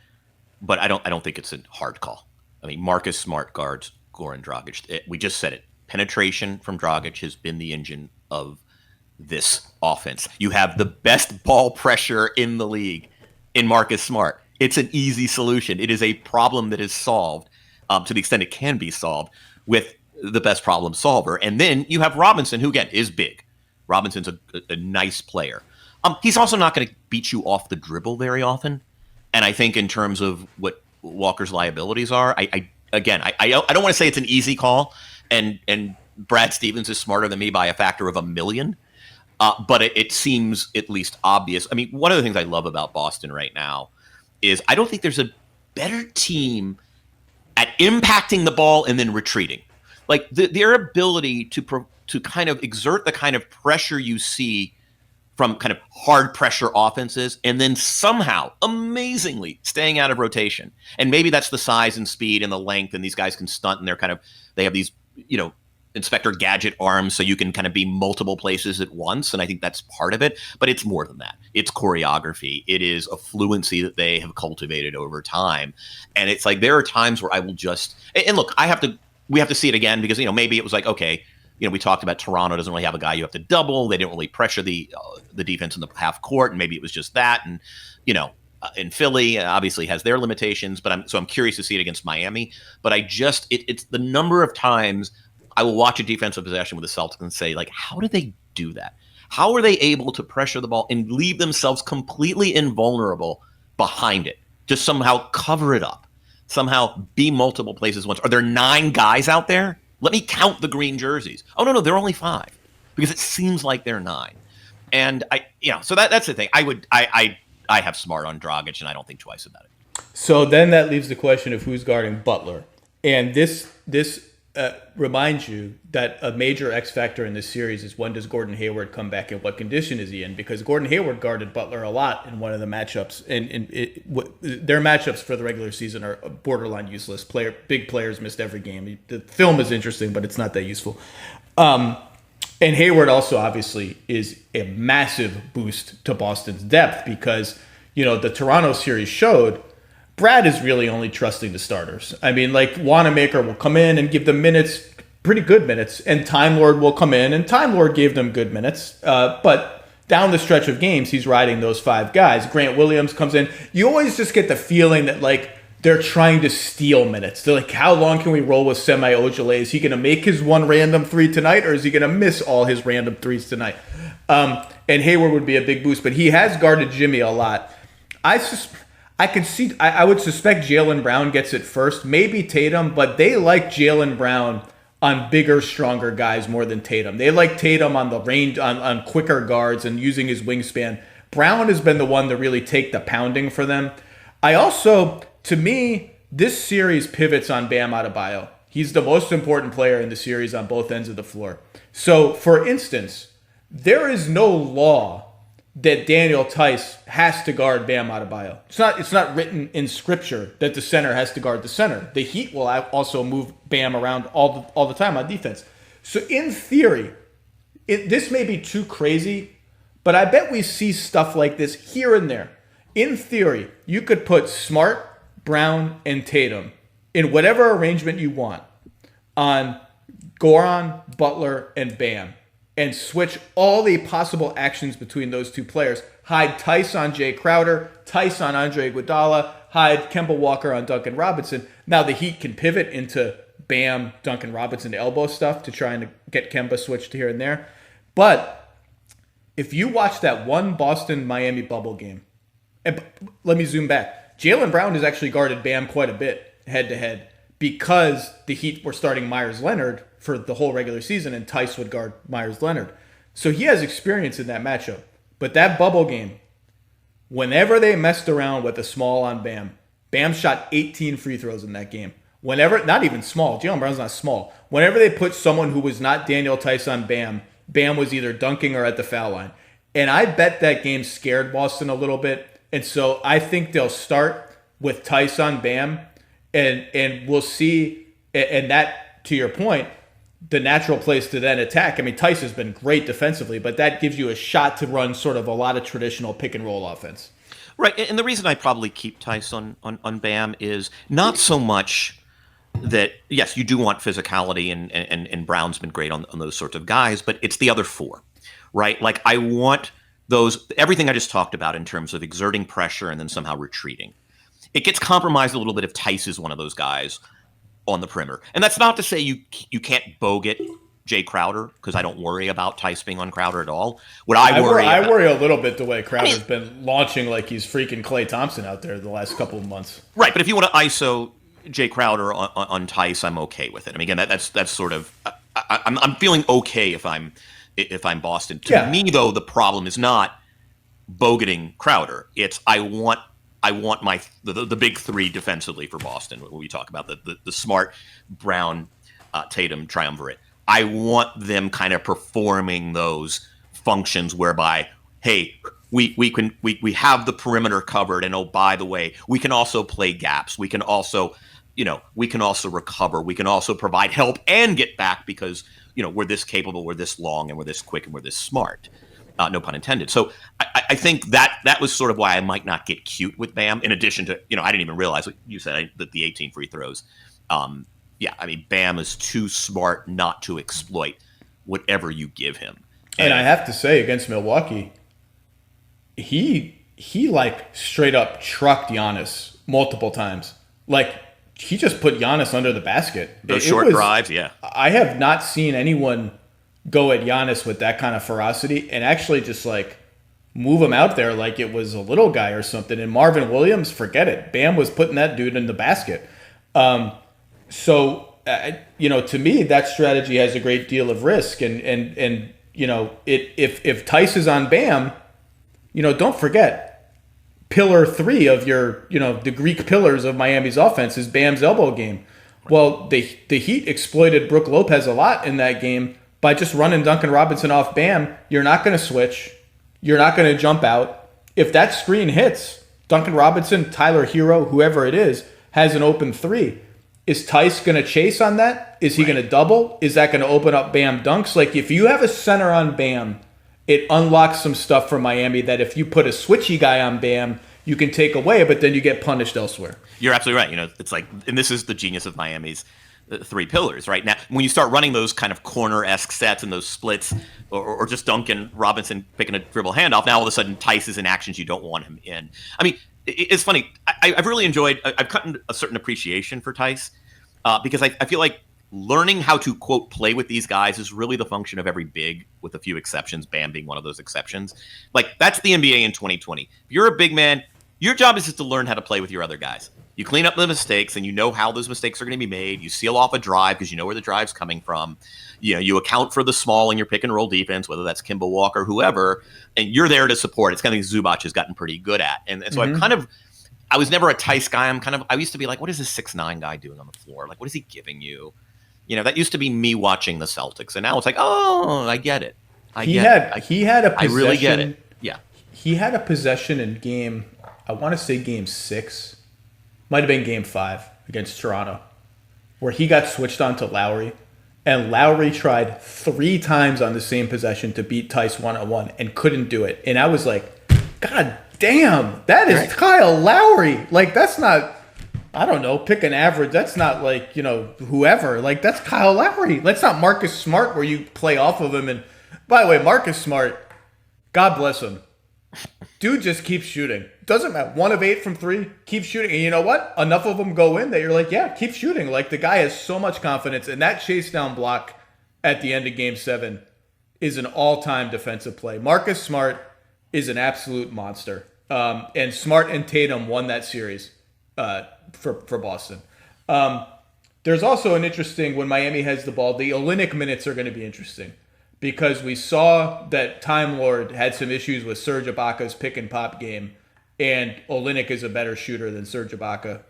but I don't think it's a hard call. I mean, Marcus Smart guards Goran Dragic. We just said it. Penetration from Dragic has been the engine of this offense. You have the best ball pressure in the league in Marcus Smart. It's an easy solution. It is a problem that is solved to the extent it can be solved with the best problem solver. And then you have Robinson, who, again, is big. Robinson's a nice player. He's also not going to beat you off the dribble very often. And I think in terms of what Walker's liabilities are, I don't want to say it's an easy call, and Brad Stevens is smarter than me by a factor of 1,000,000, but it seems at least obvious. I mean, one of the things I love about Boston right now is I don't think there's a better team at impacting the ball and then retreating. Like their ability to kind of exert the kind of pressure you see from kind of hard pressure offenses, and then somehow, amazingly, staying out of rotation. And maybe that's the size and speed and the length, and these guys can stunt, and they have these, Inspector Gadget arms, so you can kind of be multiple places at once, and I think that's part of it. But it's more than that. It's choreography. It is a fluency that they have cultivated over time. And it's like there are times where I will just – and look, we have to see it again because, maybe it was like, okay – we talked about Toronto doesn't really have a guy you have to double. They didn't really pressure the defense in the half court, and maybe it was just that. And in Philly, obviously has their limitations. But I'm curious to see it against Miami. But it's the number of times I will watch a defensive possession with the Celtics and say, like, how did they do that? How are they able to pressure the ball and leave themselves completely invulnerable behind it? Just somehow cover it up. Somehow be multiple places once. Are there 9 guys out there? Let me count the green jerseys. Oh, no, they're only 5 because it seems like they're 9. And so that's the thing. I have Smart on Dragic, and I don't think twice about it. So then that leaves the question of who's guarding Butler. And this remind you that a major X factor in this series is when does Gordon Hayward come back and what condition is he in? Because Gordon Hayward guarded Butler a lot in one of the matchups, and their matchups for the regular season are borderline useless. Big players missed every game. The film is interesting, but it's not that useful. And Hayward also obviously is a massive boost to Boston's depth because, the Toronto series showed Brad is really only trusting the starters. I mean, like, Wanamaker will come in and give them minutes, pretty good minutes, and Time Lord will come in, and Time Lord gave them good minutes. But down the stretch of games, he's riding those 5 guys. Grant Williams comes in. You always just get the feeling that, like, they're trying to steal minutes. They're like, how long can we roll with Semi Ojeleye? Is he going to make his one random 3 tonight, or is he going to miss all his random 3s tonight? And Hayward would be a big boost, but he has guarded Jimmy a lot. I would suspect Jaylen Brown gets it first, maybe Tatum, but they like Jaylen Brown on bigger, stronger guys more than Tatum. They like Tatum on the range, on quicker guards and using his wingspan. Brown has been the one to really take the pounding for them. To me, this series pivots on Bam Adebayo. He's the most important player in the series on both ends of the floor. So, for instance, there is no law that Daniel Tice has to guard Bam Adebayo. It's not written in scripture that the center has to guard the center. The Heat will also move Bam around all the time on defense. So in theory, this may be too crazy, but I bet we see stuff like this here and there. In theory, you could put Smart, Brown, and Tatum in whatever arrangement you want on Goran, Butler, and Bam, and switch all the possible actions between those 2 players. Hide Tice on Jay Crowder, Tice on Andre Iguodala, hide Kemba Walker on Duncan Robinson. Now the Heat can pivot into Bam, Duncan Robinson elbow stuff to try and get Kemba switched here and there. But if you watch that one Boston-Miami bubble game, and let me zoom back. Jaylen Brown has actually guarded Bam quite a bit head-to-head because the Heat were starting Myers Leonard for the whole regular season, and Tice would guard Myers Leonard. So he has experience in that matchup. But that bubble game, whenever they messed around with a small on Bam, Bam shot 18 free throws in that game. Whenever, not even small, Jaylen Brown's not small. Whenever they put someone who was not Daniel Tice on Bam, Bam was either dunking or at the foul line. And I bet that game scared Boston a little bit. And so I think they'll start with Tice on Bam, and we'll see, and that, to your point, the natural place to then attack. I mean, Tice has been great defensively, but that gives you a shot to run sort of a lot of traditional pick and roll offense. Right, and the reason I probably keep Tice on Bam is not so much that, yes, you do want physicality, and Brown's been great on those sorts of guys, but it's the other 4, right? Like, I want everything I just talked about in terms of exerting pressure and then somehow retreating. It gets compromised a little bit if Tice is one of those guys on the perimeter. And that's not to say you can't bogut Jay Crowder, because I don't worry about Tice being on Crowder at all. I worry a little bit the way Crowder's been launching like he's freaking Klay Thompson out there the last couple of months. Right, but if you want to ISO Jay Crowder on Tice, I'm okay with it. I mean, again, that's sort of I'm feeling okay if I'm Boston. To me, though, the problem is not bogeting Crowder. It's I want the big 3 defensively for Boston. When we talk about the Smart, Brown, Tatum triumvirate, I want them kind of performing those functions whereby, hey, we have the perimeter covered, and oh, by the way, we can also play gaps. We can also recover. We can also provide help and get back because we're this capable, we're this long, and we're this quick, and we're this smart. No pun intended. So I think that was sort of why I might not get cute with Bam. In addition to, I didn't even realize what you said, that the 18 free throws. I mean, Bam is too smart not to exploit whatever you give him. And I have to say, against Milwaukee, he like straight up trucked Giannis multiple times. Like, he just put Giannis under the basket. Those short drives, yeah. I have not seen anyone go at Giannis with that kind of ferocity and actually just like move him out there like it was a little guy or something. And Marvin Williams, forget it. Bam was putting that dude in the basket. To me, that strategy has a great deal of risk. And if Tice is on Bam, don't forget, pillar 3 of your, the Greek pillars of Miami's offense is Bam's elbow game. Well, the Heat exploited Brook Lopez a lot in that game by just running Duncan Robinson off Bam. You're not going to switch. You're not going to jump out. If that screen hits, Duncan Robinson, Tyler Hero, whoever it is, has an open three. Is Tice going to chase on that? Is he going to double? Is that going to open up Bam dunks? Like, if you have a center on Bam, it unlocks some stuff for Miami that if you put a switchy guy on Bam, you can take away, but then you get punished elsewhere. You're absolutely right. It's like, and this is the genius of Miami's three pillars, right? Now, when you start running those kind of corner-esque sets and those splits, or just Duncan Robinson picking a dribble handoff, now all of a sudden Tice is in actions you don't want him in. I mean, it's funny. I've really enjoyed, I've gotten a certain appreciation for Tice because I feel like learning how to, quote, play with these guys is really the function of every big, with a few exceptions, Bam being one of those exceptions. Like, that's the NBA in 2020. If you're a big man, your job is just to learn how to play with your other guys. You clean up the mistakes, and you know how those mistakes are going to be made. You seal off a drive because you know where the drive's coming from. You account for the small in your pick and roll defense, whether that's Kemba Walker, whoever, and you're there to support. It's kind of thing Zubac has gotten pretty good at. And so I was never a Tice guy. I used to be like, what is this 6'9" guy doing on the floor? Like, what is he giving you? That used to be me watching the Celtics, and now it's like, oh, I get it. He had a possession. I really get it. Yeah. He had a possession in game, I want to say game 6, might have been game 5 against Toronto, where he got switched on to Lowry, and Lowry tried 3 times on the same possession to beat Tice one-on-one and couldn't do it. And I was like, God damn, that is right. Kyle Lowry. Like, that's not, I don't know, pick an average. That's not like, whoever. Like, that's Kyle Lowry. That's not Marcus Smart where you play off of him. And by the way, Marcus Smart, God bless him. Dude just keeps shooting. Doesn't matter. 1 of 8 from 3. Keep shooting. And you know what? Enough of them go in that you're like, yeah, keep shooting. Like, the guy has so much confidence. And that chase down block at the end of game 7 is an all-time defensive play. Marcus Smart is an absolute monster. And Smart and Tatum won that series for Boston. There's also an interesting, when Miami has the ball, the Olynyk minutes are going to be interesting. Because we saw that Time Lord had some issues with Serge Ibaka's pick and pop game, and Olynyk is a better shooter than Serge Ibaka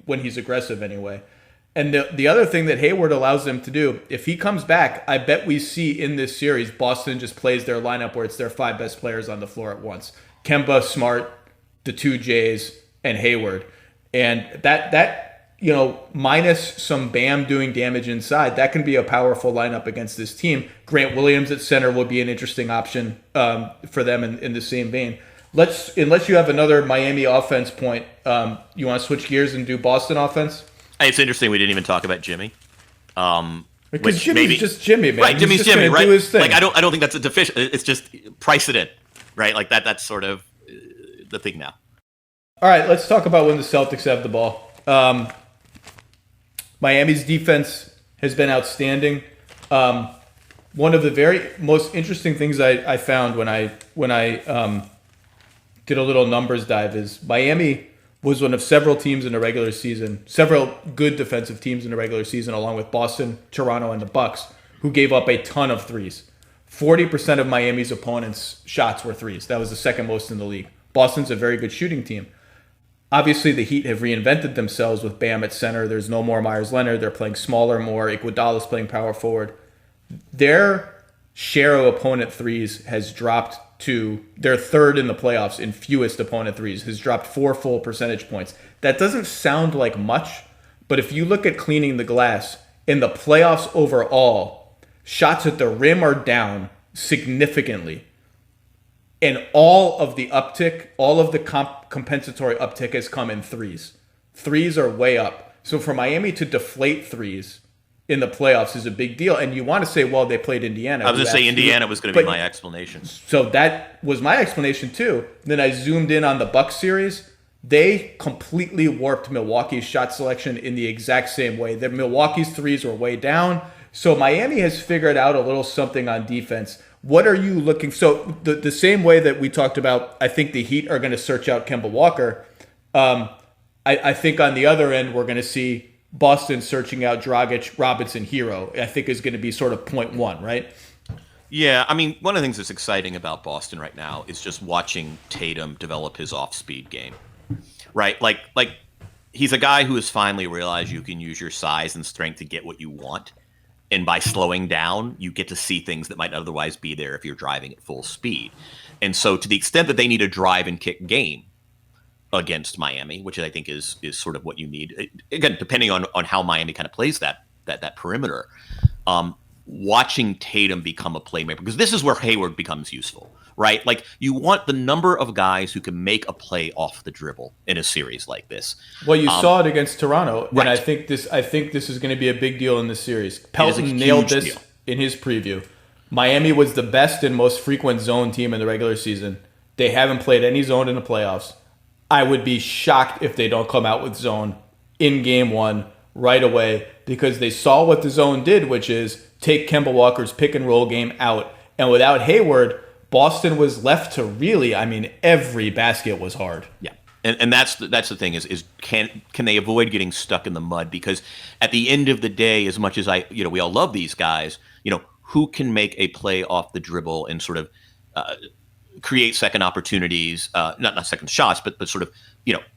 when he's aggressive anyway. And the other thing that Hayward allows them to do, if he comes back, I bet we see in this series Boston just plays their lineup where it's their 5 best players on the floor at once: Kemba, Smart, the 2 Jays, and Hayward. And that minus some Bam doing damage inside, that can be a powerful lineup against this team. Grant Williams at center would be an interesting option for them in the same vein. Unless you have another Miami offense point, you want to switch gears and do Boston offense? It's interesting we didn't even talk about Jimmy. Because Jimmy's just Jimmy, man. Right, Jimmy's He's just Jimmy, right? Do his thing. Like, I don't think that's a deficient. It's just price it in, right? Like that's sort of the thing now. All right, let's talk about when the Celtics have the ball. Miami's defense has been outstanding. One of the very most interesting things I found when I did a little numbers dive is Miami was one of several teams in the regular season, several good defensive teams in the regular season, along with Boston, Toronto, and the Bucks, who gave up a ton of threes. 40% of Miami's opponents' shots were threes. That was the second most in the league. Boston's a very good shooting team. Obviously, the Heat have reinvented themselves with Bam at center. There's no more Myers Leonard. They're playing smaller more. Iguodala's playing power forward. Their share of opponent threes has dropped to their 3rd in the playoffs in fewest opponent threes, has dropped 4 full percentage points. That doesn't sound like much, but if you look at cleaning the glass, in the playoffs overall, shots at the rim are down significantly. And all of the uptick, all of the compensatory uptick has come in threes. Threes are way up. So for Miami to deflate threes in the playoffs is a big deal. And you want to say, well, they played Indiana. I was going to say Indiana was going to be my explanation. So that was my explanation too. Then I zoomed in on the Bucks series. They completely warped Milwaukee's shot selection in the exact same way. That Milwaukee's threes were way down. So Miami has figured out a little something on defense. What are you looking? So the same way that we talked about, I think the Heat are going to search out Kemba Walker. I think on the other end, we're going to see Boston searching out Dragic, Robinson, Hero. I think is going to be sort of point 1, right? Yeah, I mean, one of the things that's exciting about Boston right now is just watching Tatum develop his off-speed game, right? Like he's a guy who has finally realized you can use your size and strength to get what you want. And by slowing down, you get to see things that might otherwise be there if you're driving at full speed. And so to the extent that they need a drive and kick game against Miami, which I think is sort of what you need, again, depending on how Miami kind of plays that perimeter, watching Tatum become a playmaker, because this is where Hayward becomes useful, right? Like, you want the number of guys who can make a play off the dribble in a series like this. Well, you saw it against Toronto, right. and I think this is going to be a big deal in this series. Pelton nailed this deal in his preview. Miami was the best and most frequent zone team in the regular season. They haven't played any zone in the playoffs. I would be shocked if they don't come out with zone in game one right away, because they saw what the zone did, which is take Kemba Walker's pick and roll game out. And without Hayward, Boston was left to really, every basket was hard. Yeah. And that's the thing is can they avoid getting stuck in the mud? Because at the end of the day, as much as we all love these guys, who can make a play off the dribble and sort of create second opportunities, not second shots, but sort of,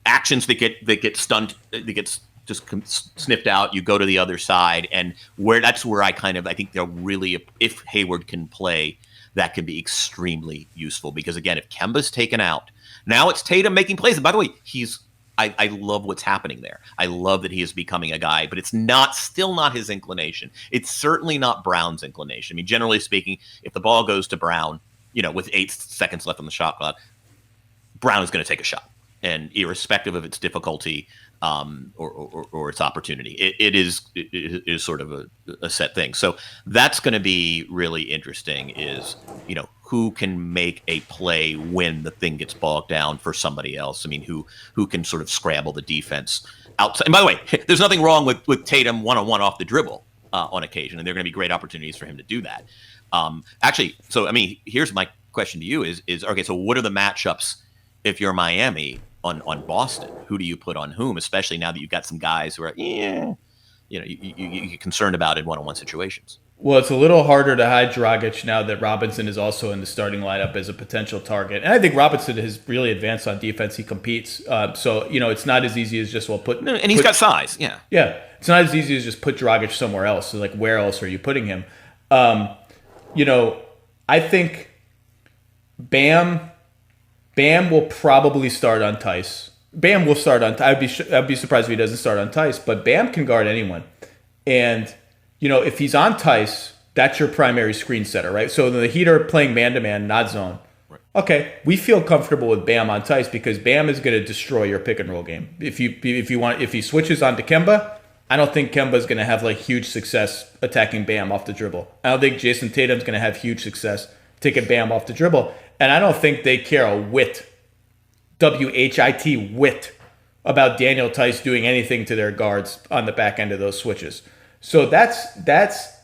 actions that get stunned, that gets just sniffed out. You go to the other side, and that's where I think they'll really, if Hayward can play, that can be extremely useful. Because again, if Kemba's taken out, now it's Tatum making plays. And by the way, I love what's happening there. I love that he is becoming a guy, but it's still not his inclination. It's certainly not Brown's inclination. Generally speaking, if the ball goes to Brown, with 8 seconds left on the shot clock, Brown is going to take a shot, and irrespective of its difficulty or its opportunity, it is sort of a set thing. So that's going to be really interesting. Is who can make a play when the thing gets bogged down for somebody else? Who can sort of scramble the defense outside? And by the way, there's nothing wrong with Tatum one-on-one off the dribble on occasion, and there are going to be great opportunities for him to do that. Here's my question to you: is okay? So what are the matchups if you're Miami on Boston? Who do you put on whom? Especially now that you've got some guys who are you're concerned about in one-on-one situations. Well, it's a little harder to hide Dragic now that Robinson is also in the starting lineup as a potential target. And I think Robinson has really advanced on defense. He competes. So, it's not as easy as just, and he's got size, yeah. Yeah. It's not as easy as just put Dragic somewhere else. So, where else are you putting him? I think Bam will probably start on Tice. Bam will start on Tice. I'd be surprised if he doesn't start on Tice, but Bam can guard anyone. And if he's on Tice, that's your primary screen setter, right? So the Heat are playing man-to-man, not zone. Right. Okay, we feel comfortable with Bam on Tice because Bam is going to destroy your pick and roll game. If he switches on to Kemba, I don't think Kemba's going to have huge success attacking Bam off the dribble. I don't think Jason Tatum's going to have huge success taking Bam off the dribble, and I don't think they care a whit, WHIT, about Daniel Tice doing anything to their guards on the back end of those switches. So that's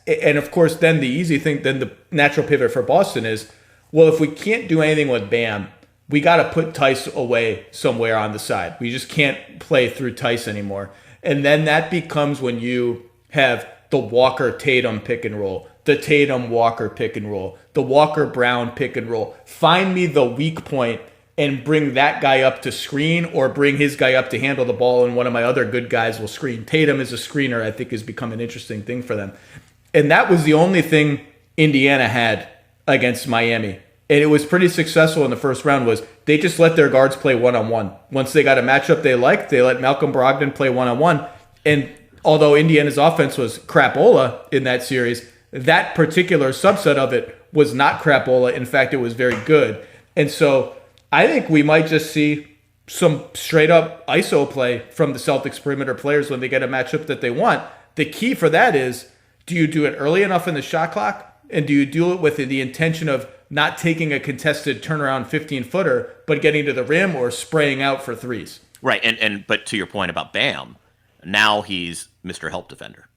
and of course then the easy thing, then the natural pivot for Boston is, well, if we can't do anything with Bam, we got to put Tice away somewhere on the side. We just can't play through Tice anymore. And then that becomes when you have the Walker-Tatum pick and roll, the Tatum-Walker pick and roll, the Walker-Brown pick and roll. Find me the weak point and bring that guy up to screen, or bring his guy up to handle the ball, and one of my other good guys will screen. Tatum as a screener, I think, has become an interesting thing for them. And that was the only thing Indiana had against Miami. And it was pretty successful in the first round, was they just let their guards play one-on-one. Once they got a matchup they liked, they let Malcolm Brogdon play one-on-one. And although Indiana's offense was crapola in that series, that particular subset of it was not crapola. In fact, it was very good. And so I think we might just see some straight-up ISO play from the Celtics perimeter players when they get a matchup that they want. The key for that is, do you do it early enough in the shot clock? And do you do it with the intention of not taking a contested turnaround 15-footer, but getting to the rim or spraying out for threes? Right, but to your point about Bam, now he's Mr. Help Defender.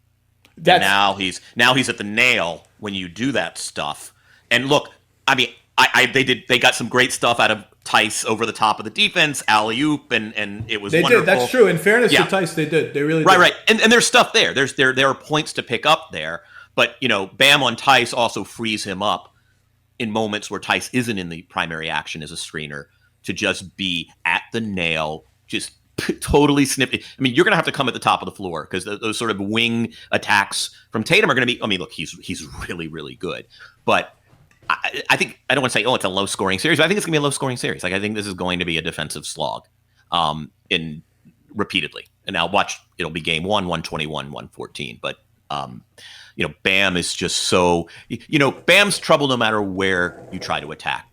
Now he's at the nail when you do that stuff. And look, they got some great stuff out of Tice over the top of the defense, alley-oop, and it was wonderful. They did, that's true. In fairness to Tice, they did. They really did. Right. And there's stuff there. There are points to pick up there. But, Bam on Tice also frees him up in moments where Tice isn't in the primary action as a screener to just be at the nail, just totally snippy. I mean, you're going to have to come at the top of the floor because those sort of wing attacks from Tatum are going to be. I mean, look, he's really, really good, but I think I don't want to say, oh, it's a low scoring series, but I think it's going to be a low scoring series. Like I think this is going to be a defensive slog, in repeatedly. And now watch, it'll be game 121, 114. But Bam is just so, Bam's trouble no matter where you try to attack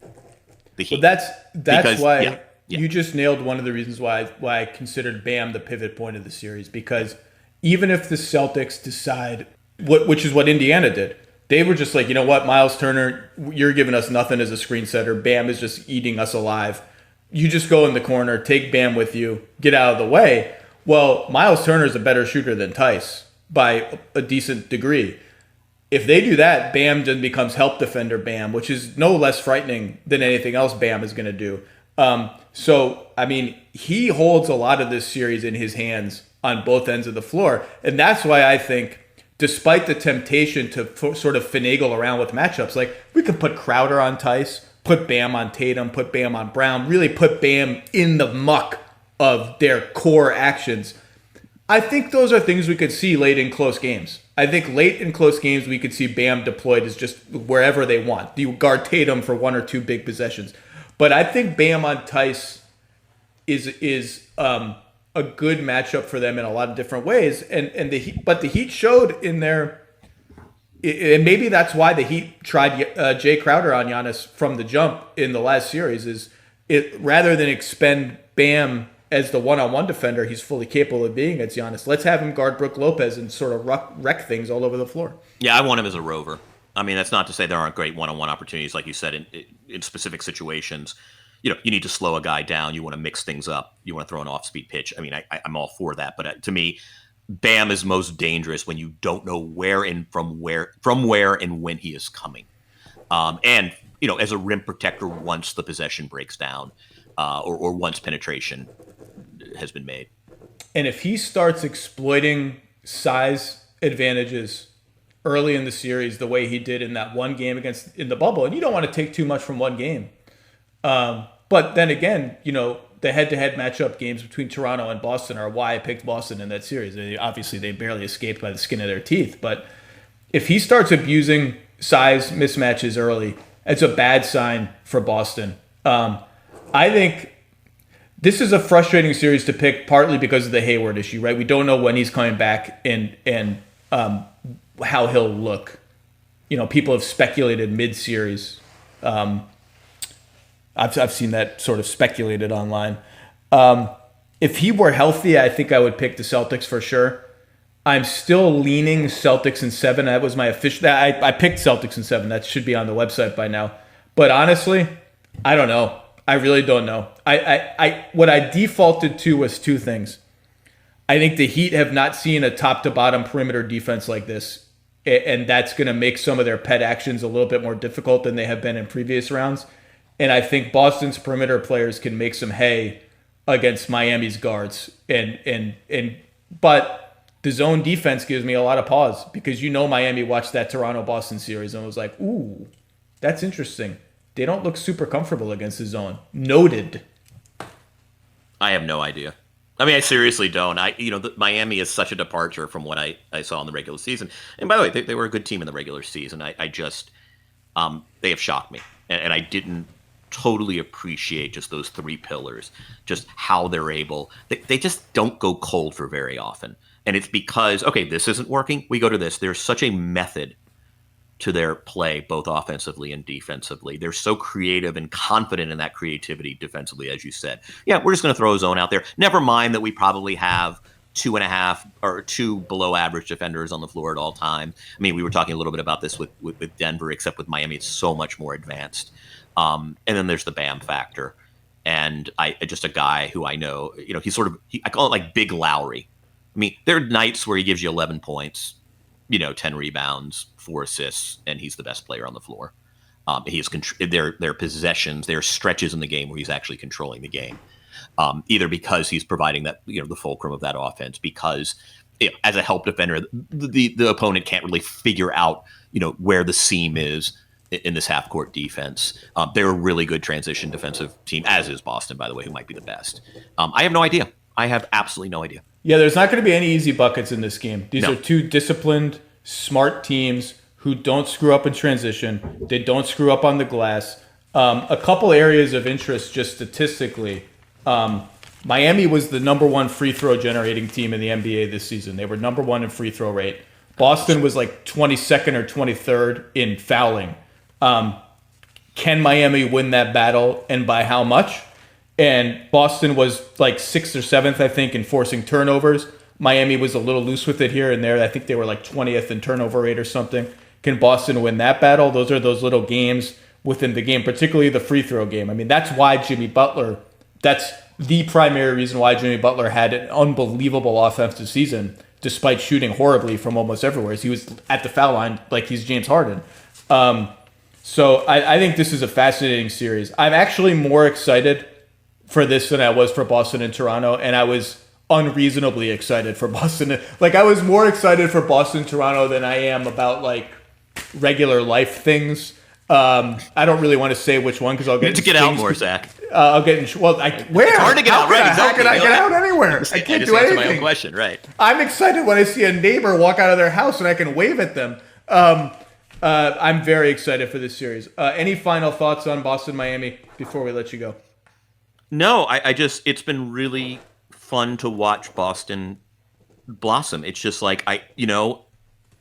the Heat. Well, that's because, why you just nailed one of the reasons why I considered Bam the pivot point of the series, because even if the Celtics decide which is what Indiana did, they were just like, you know what, Miles Turner, you're giving us nothing as a screen setter. Bam is just eating us alive. You just go in the corner, take Bam with you, get out of the way. Well, Miles Turner is a better shooter than Tice by a decent degree. If they do that, Bam then becomes help defender Bam, which is no less frightening than anything else Bam is going to do. So, I mean, he holds a lot of this series in his hands on both ends of the floor. And that's why I think, despite the temptation to sort of finagle around with matchups, like we could put Crowder on Tice, put Bam on Tatum, put Bam on Brown, really put Bam in the muck of their core actions. I think those are things we could see late in close games. I think late in close games we could see Bam deployed as just wherever they want. You guard Tatum for one or two big possessions. But I think Bam on Tice is a good matchup for them in a lot of different ways. And the Heat showed in their, and maybe that's why the Heat tried Jay Crowder on Giannis from the jump in the last series, is it rather than expend Bam as the one-on-one defender he's fully capable of being against Giannis, let's have him guard Brook Lopez and sort of wreck things all over the floor. Yeah, I want him as a rover. I mean, that's not to say there aren't great one-on-one opportunities, like you said, in specific situations. You need to slow a guy down. You want to mix things up. You want to throw an off-speed pitch. I mean, I'm all for that. But to me, Bam is most dangerous when you don't know where and from where and when he is coming. And as a rim protector, once the possession breaks down, or once penetration has been made. And if he starts exploiting size advantages early in the series, the way he did in that one game in the bubble, and you don't want to take too much from one game. But then again, the head-to-head matchup games between Toronto and Boston are why I picked Boston in that series. Obviously, they barely escaped by the skin of their teeth. But if he starts abusing size mismatches early, it's a bad sign for Boston. I think this is a frustrating series to pick, partly because of the Hayward issue, right? We don't know when he's coming back and how he'll look. People have speculated mid-series. I've seen that sort of speculated online. If he were healthy, I think I would pick the Celtics for sure. I'm still leaning Celtics in 7. That was my official. I picked Celtics in 7. That should be on the website by now. But honestly, I don't know. I really don't know. What I defaulted to was two things. I think the Heat have not seen a top-to-bottom perimeter defense like this, and that's going to make some of their pet actions a little bit more difficult than they have been in previous rounds. And I think Boston's perimeter players can make some hay against Miami's guards. But the zone defense gives me a lot of pause, because Miami watched that Toronto-Boston series and was like, ooh, that's interesting. They don't look super comfortable against the zone. Noted. I have no idea. I mean, I seriously don't. Miami is such a departure from what I saw in the regular season. And by the way, they were a good team in the regular season. I just, they have shocked me. And I didn't totally appreciate just those three pillars, just how they're able. They just don't go cold for very often. And it's because, okay, this isn't working. We go to this. There's such a method to their play, both offensively and defensively. They're so creative and confident in that creativity defensively, as you said. Yeah, we're just going to throw a zone out there. Never mind that we probably have 2.5 or 2 below average defenders on the floor at all times. I mean, we were talking a little bit about this with Denver, except with Miami, it's so much more advanced. And then there's the Bam factor. And just a guy who I know, he's I call it like Big Lowry. I mean, there are nights where he gives you 11 points, 10 rebounds, 4 assists, and he's the best player on the floor. Their possessions, their stretches in the game where he's actually controlling the game. Either because he's providing that, the fulcrum of that offense, because as a help defender, the opponent can't really figure out, where the seam is in this half-court defense. They're a really good transition defensive team, as is Boston, by the way, who might be the best. I have no idea. I have absolutely no idea. Yeah, there's not going to be any easy buckets in this game. These No. are two disciplined, smart teams who don't screw up in transition. They don't screw up on the glass. A couple areas of interest just statistically. Miami was the number one free throw generating team in the NBA this season. They were number one in free throw rate. Boston was like 22nd or 23rd in fouling. Can Miami win that battle, and by how much? And Boston was like 6th or 7th, I think, in forcing turnovers. Miami was a little loose with it here and there. I think they were like 20th in turnover rate or something. Can Boston win that battle? Those are those little games within the game, particularly the free throw game. I mean, that's why that's the primary reason why Jimmy Butler had an unbelievable offensive season, despite shooting horribly from almost everywhere. He was at the foul line like he's James Harden. So I think this is a fascinating series. I'm actually more excited for this than I was for Boston and Toronto, and I was unreasonably excited for Boston. Like, I was more excited for Boston Toronto than I am about like regular life things. I don't really want to say which one because I'll get to get out more, Zach. I'll get in. Well, where? It's hard to get out. Right? How can I get out anywhere? I can't do anything. My own question, right? I'm excited when I see a neighbor walk out of their house and I can wave at them. I'm very excited for this series. Any final thoughts on Boston, Miami before we let you go? No, it's been really fun to watch Boston blossom. It's just like,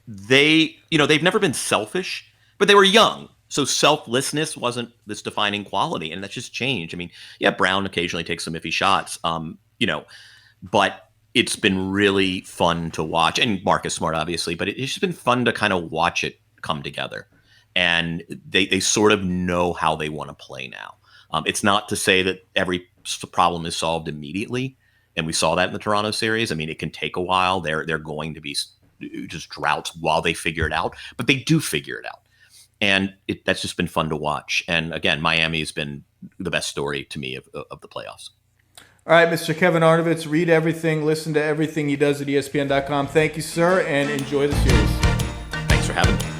they've never been selfish, but they were young. So selflessness wasn't this defining quality, and that's just changed. I mean, yeah, Brown occasionally takes some iffy shots, but it's been really fun to watch. And Marcus Smart, obviously, but it's just been fun to kind of watch it come together. And they sort of know how they want to play now. It's not to say that every problem is solved immediately, and we saw that in the Toronto series. I mean, it can take a while. They're going to be just droughts while they figure it out, but they do figure it out. And that's just been fun to watch. And again, Miami has been the best story to me of the playoffs. All right, Mr. Kevin Arnovitz, read everything, listen to everything he does at ESPN.com. Thank you, sir, and enjoy the series. Thanks for having me.